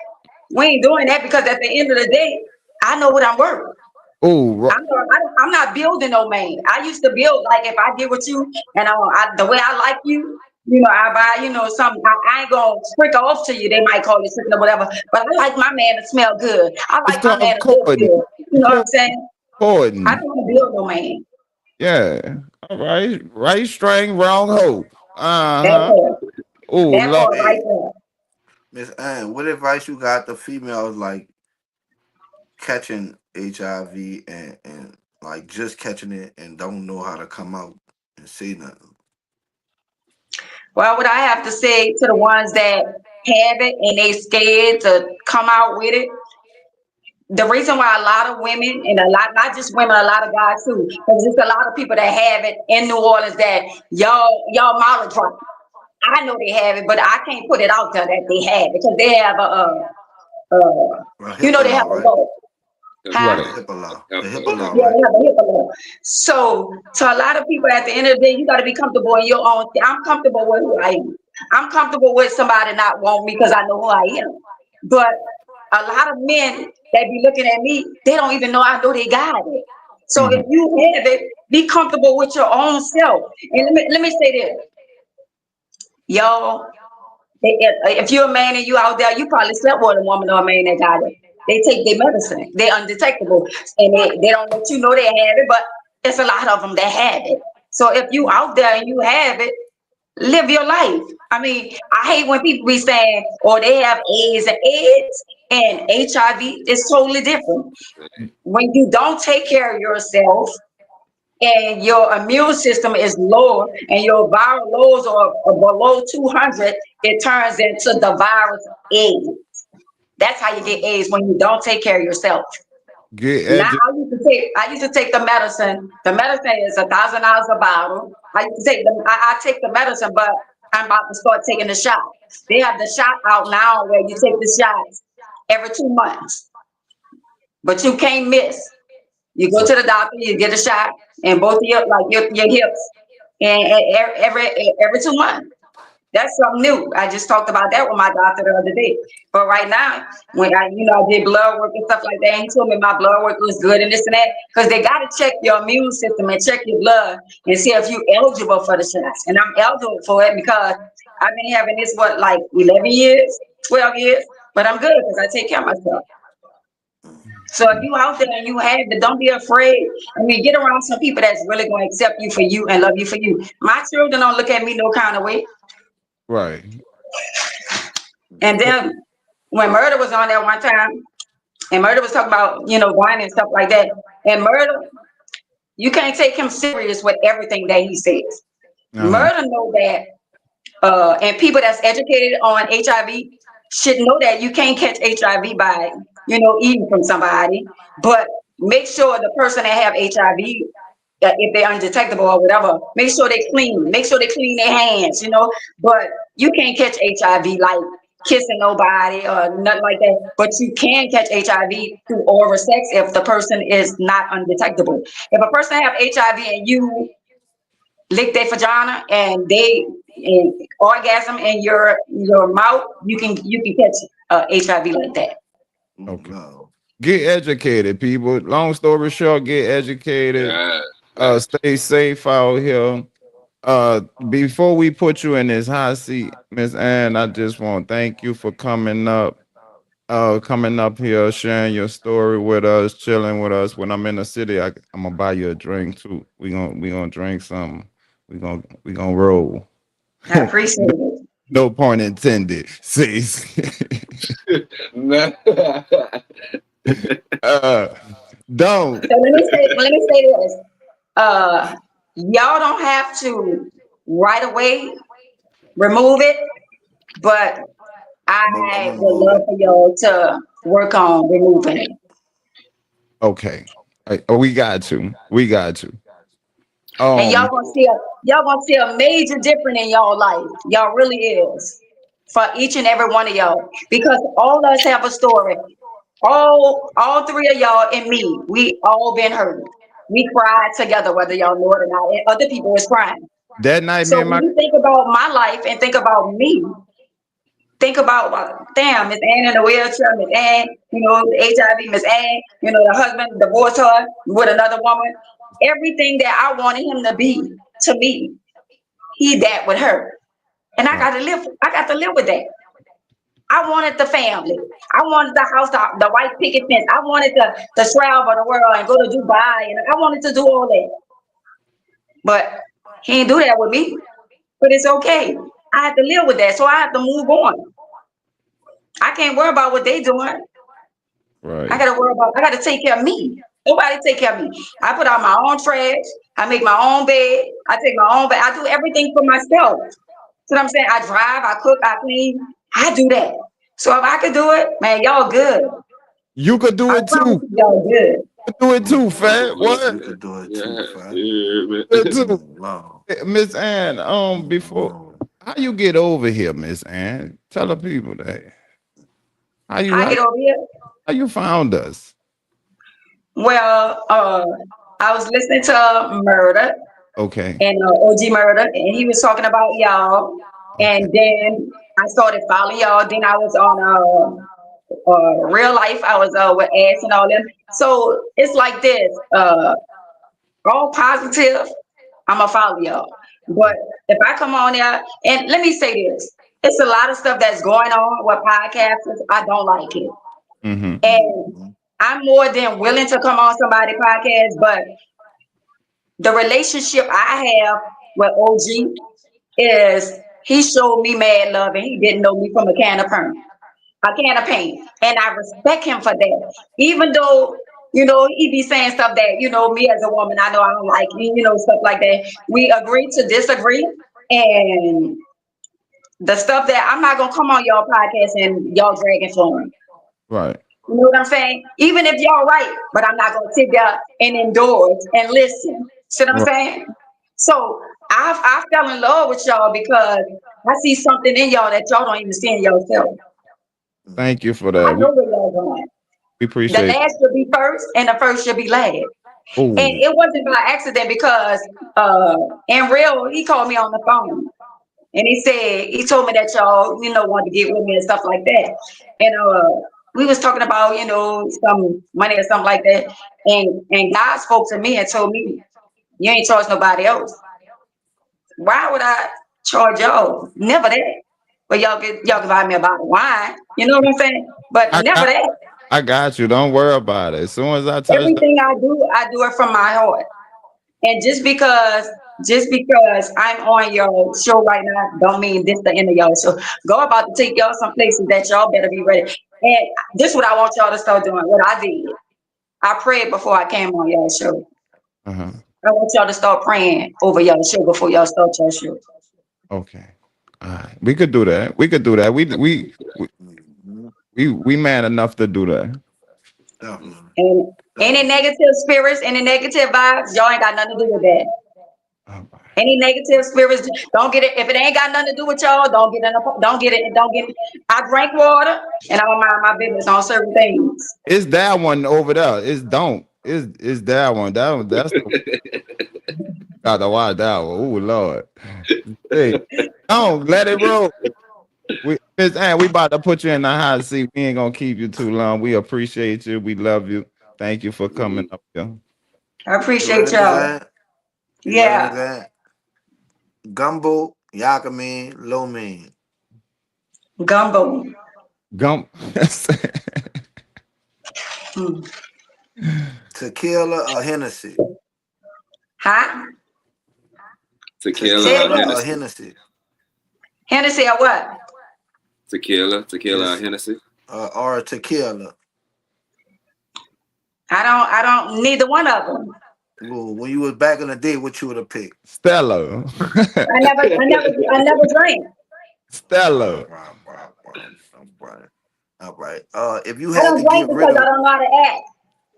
We ain't doing that because at the end of the day, I know what I'm worth. Oh, I'm not building no man. I used to build, like if I get with you and the way I like you, I buy, something. I ain't gonna trick off to you. They might call it tricking or whatever. But I like my man to smell good. I like my man to look good. You know what I'm saying? Important. I don't want to build no man. Yeah. All right. Right string, wrong hoe. Oh, Lord. Right there. Miss Ann, what advice you got to females like catching HIV and like just catching it and don't know how to come out and say nothing? Well, what I have to say to the ones that have it and they scared to come out with it, the reason why a lot of women and not just women, a lot of guys too, because there's a lot of people that have it in New Orleans that y'all mouth drop. I know they have it, but I can't put it out there that they have it because they have they have a law. HIPAA law. The HIPAA law, yeah, they have a HIPAA law. So to a lot of people, at the end of the day, you got to be comfortable in your own. I'm comfortable with who I am. I'm comfortable with somebody not wanting me because I know who I am. But a lot of men that be looking at me, they don't even know I know they got it. So if you have it, be comfortable with your own self. And let me say this, y'all. If you're a man and you out there, you probably slept with a woman or a man that got it. They take their medicine. They're undetectable. And they don't let you know they have it, but it's a lot of them that have it. So if you out there and you have it, live your life. I mean, I hate when people be saying, "Oh, they have AIDS," and AIDS and HIV is totally different. When you don't take care of yourself and your immune system is low and your viral loads are below 200, it turns into the virus AIDS. That's how you get AIDS, when you don't take care of yourself. Now I used to take the medicine. The medicine is $1,000 a bottle. I take the medicine, but I'm about to start taking the shot. They have the shot out now where you take the shots every 2 months, but you can't miss. You go to the doctor, you get a shot, and both of your hips, and every 2 months. That's something new. I just talked about that with my doctor the other day. But right now, when I did blood work and stuff like that, he told me my blood work was good and this and that, because they got to check your immune system and check your blood and see if you're eligible for the shots. And I'm eligible for it because I've been having this, 11 years, 12 years, but I'm good because I take care of myself. So if you out there and you have it, don't be afraid. I mean, get around some people that's really going to accept you for you and love you for you. My children don't look at me no kind of way. Right. And then when Murder was on there one time, and Murder was talking about, wine and stuff like that. And Murder, you can't take him serious with everything that he says. Murder know that, and people that's educated on HIV should know that you can't catch HIV by, eating from somebody. But make sure the person that have HIV, if they're undetectable or whatever, make sure they clean. Make sure they clean their hands, But you can't catch HIV like kissing nobody or nothing like that. But you can catch HIV through oral sex if the person is not undetectable. If a person have HIV and you lick their vagina and they orgasm in your mouth, you can catch HIV like that. Okay. Get educated, people. Long story short, get educated. Stay safe out here. Before we put you in this hot seat, Miss Ann, I just want to thank you for coming up here, sharing your story with us, chilling with us. When I'm in the city, I'm gonna buy you a drink too. We gonna drink something. We gonna roll. I appreciate it. No point intended. See. Don't. So let me say this. Y'all don't have to right away remove it, but I would love for y'all to work on removing it. Okay. We got to. And y'all gonna see a major difference in y'all life. Y'all really is. For each and every one of y'all. Because all of us have a story. All three of y'all and me, we all been hurt. We cried together, whether y'all know it or not, and other people was crying. That night, so when you think about my life and think about me, think about, damn, Miss Ann in the wheelchair, Miss Ann, the HIV, Miss Ann, the husband divorced her with another woman. Everything that I wanted him to be to me, he that with her. And I got to live with that. I wanted the family. I wanted the house, the white picket fence. I wanted the travel the world and go to Dubai. And I wanted to do all that. But he didn't do that with me. But it's okay. I have to live with that. So I have to move on. I can't worry about what they doing. Right. I got to take care of me. Nobody take care of me. I put out my own trash. I make my own bed. I take my own bed. I do everything for myself. So I'm saying, I drive, I cook, I clean. I do that. So if I could do it, man, y'all good. You could do it too. Y'all good. You could do it too, Fat. What? You could do it too, Fat. Miss Ann, before how you get over here, Miss Ann? Tell the people that. How get over here? How you found us? Well, I was listening to Murder. Okay. And OG Murder, and he was talking about y'all. Okay. And then I started following y'all. Then I was on real life, I was with ads and all them. So it's like this. All positive. I'ma follow y'all. But if I come on there, and let me say this, it's a lot of stuff that's going on with podcasters. I don't like it. Mm-hmm. And I'm more than willing to come on somebody's podcast, but the relationship I have with OG is he showed me mad love and he didn't know me from a can of paint. And I respect him for that. Even though, he be saying stuff that, me as a woman, I know I don't like, stuff like that. We agree to disagree. And the stuff that I'm not gonna come on y'all podcast and y'all dragging for him. Right. You know what I'm saying? Even if y'all right, but I'm not gonna sit there and endorse and listen. See what I'm Right. saying? So I fell in love with y'all because I see something in y'all that y'all don't even see in yourself. Thank you for I that. know where y'all going. We The appreciate it. last should be first, and the first should be last. And Oh, it wasn't by accident because in real, he called me on the phone and he told me that y'all, wanted to get with me and stuff like that. And we was talking about, some money or something like that. And God spoke to me and told me, you ain't charge nobody else. Why would I charge y'all? Never that. But y'all can buy me a bottle of wine. You know what I'm saying? But I never got, that. I got you. Don't worry about it. As soon as I touch that, Everything I do it from my heart. And just because I'm on your show right now, don't mean this the end of y'all show. Go about to take y'all some places that y'all better be ready. And this is what I want y'all to start doing. What I did, I prayed before I came on y'all show. uh-huh. I want y'all to start praying over y'all show before y'all start your show. Okay. All right. We could do that. We could do that. We man enough to do that. Definitely. And any negative spirits, any negative vibes, y'all ain't got nothing to do with that. All right. Any negative spirits, don't get it. If it ain't got nothing to do with y'all, don't get it. Don't get it. Don't get it. I drank water and I don't mind my business on certain things. It's that one over there. It's don't. It's that one. That's the gotta watch that one. Oh Lord. Hey, don't let it roll. Miss Ann, we about to put you in the hot seat. We ain't gonna keep you too long. We appreciate you. We love you. Thank you for coming up here. I You ready, appreciate Miss y'all. Ann? You ready, Miss Yeah. Ann? Gumbo, Yakameen, Lo Mein. Gumbo. Gump. Hmm. Tequila or Hennessy? Huh? Say it Tequila or again. Tequila or Hennessy? Hennessy? Hennessy or what? Tequila or Yes. Hennessy? Or tequila. I don't neither one of them. Ooh, when you was back in the day, what you would have picked? Stella. I never drank. All Stella. right, all right, all right, all right. All right. If you I had don't to drink get rid because I of, don't know how to act.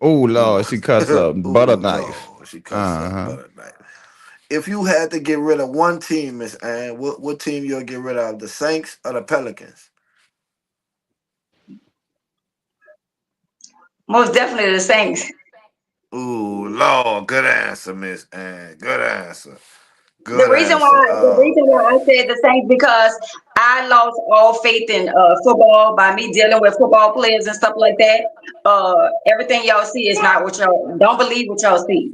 Oh ooh, Lord, she cuss up. Butter ooh, knife. Lord, she cussed up, Uh-huh. butter knife. If you had to get rid of one team, Miss Ann, what team you'll get rid of? The Saints or the Pelicans? Most definitely the Saints. Ooh, Lord, good answer, Miss Ann. Good answer. The Good reason answer. why the reason why I said the Saints because I lost all faith in football by me dealing with football players and stuff like that. Everything y'all see is not what y'all don't believe what y'all see.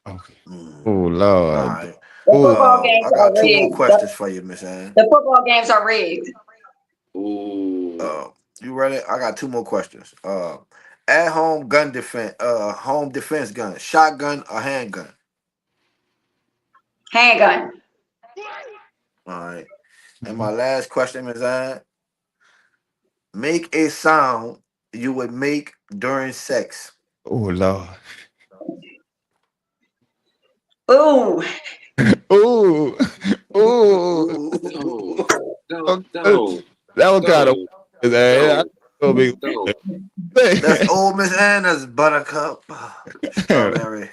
Okay. Oh Mm, all Lord. right. The Oh football games I are got two more rigged. questions for you, Miss Ann. The football games are rigged. Ooh. You ready? I got two more questions. At home defense gun, shotgun or handgun? Handgun. All right. And my last question is make a sound you would make during sex. oh Lord. Ooh. Ooh. Ooh. Ooh. Don't. That was kind of Don't. I Don't. told me. Don't. That's old Miss Anna's buttercup. Strawberry.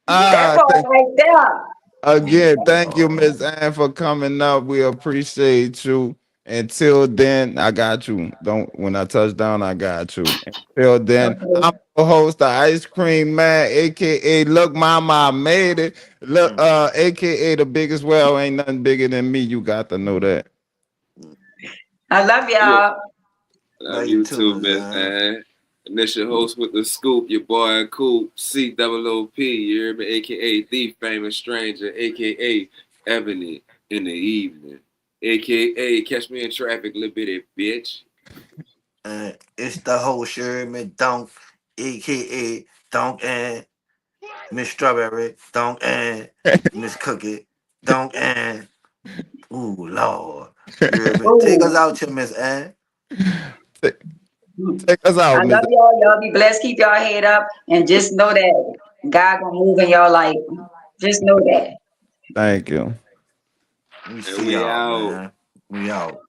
That ah, part right there. again, thank you, Oh. Miss Ann, for coming up. We appreciate you. Until then, I got you. Don't when I touch down, I got you. Until then, I'm Okay. the host, the Ice Cream Man, aka Look Mama, I made it. Look, Mm, aka the biggest well, ain't nothing bigger than me. You got to know that. mm. I love Yeah. y'all. Love you too, Miss Ann. And this your host with the scoop, your boy Coop, COOP, you hear me, aka The Famous Stranger, aka Ebony in the Evening, aka Catch Me in Traffic, little bitty bitch. It's the whole Sherman Donk, aka Donk and Miss Strawberry, Donk and Miss Cookie, Donk and ooh Lord. You hear me? Take us Oh, out here, Miss Ann. Take, take us I out, Miss. love y'all. Y'all be blessed. Keep y'all head up, and just know that God gonna move in your life. Just know that. Thank you. We And see we y'all, out. man. We out.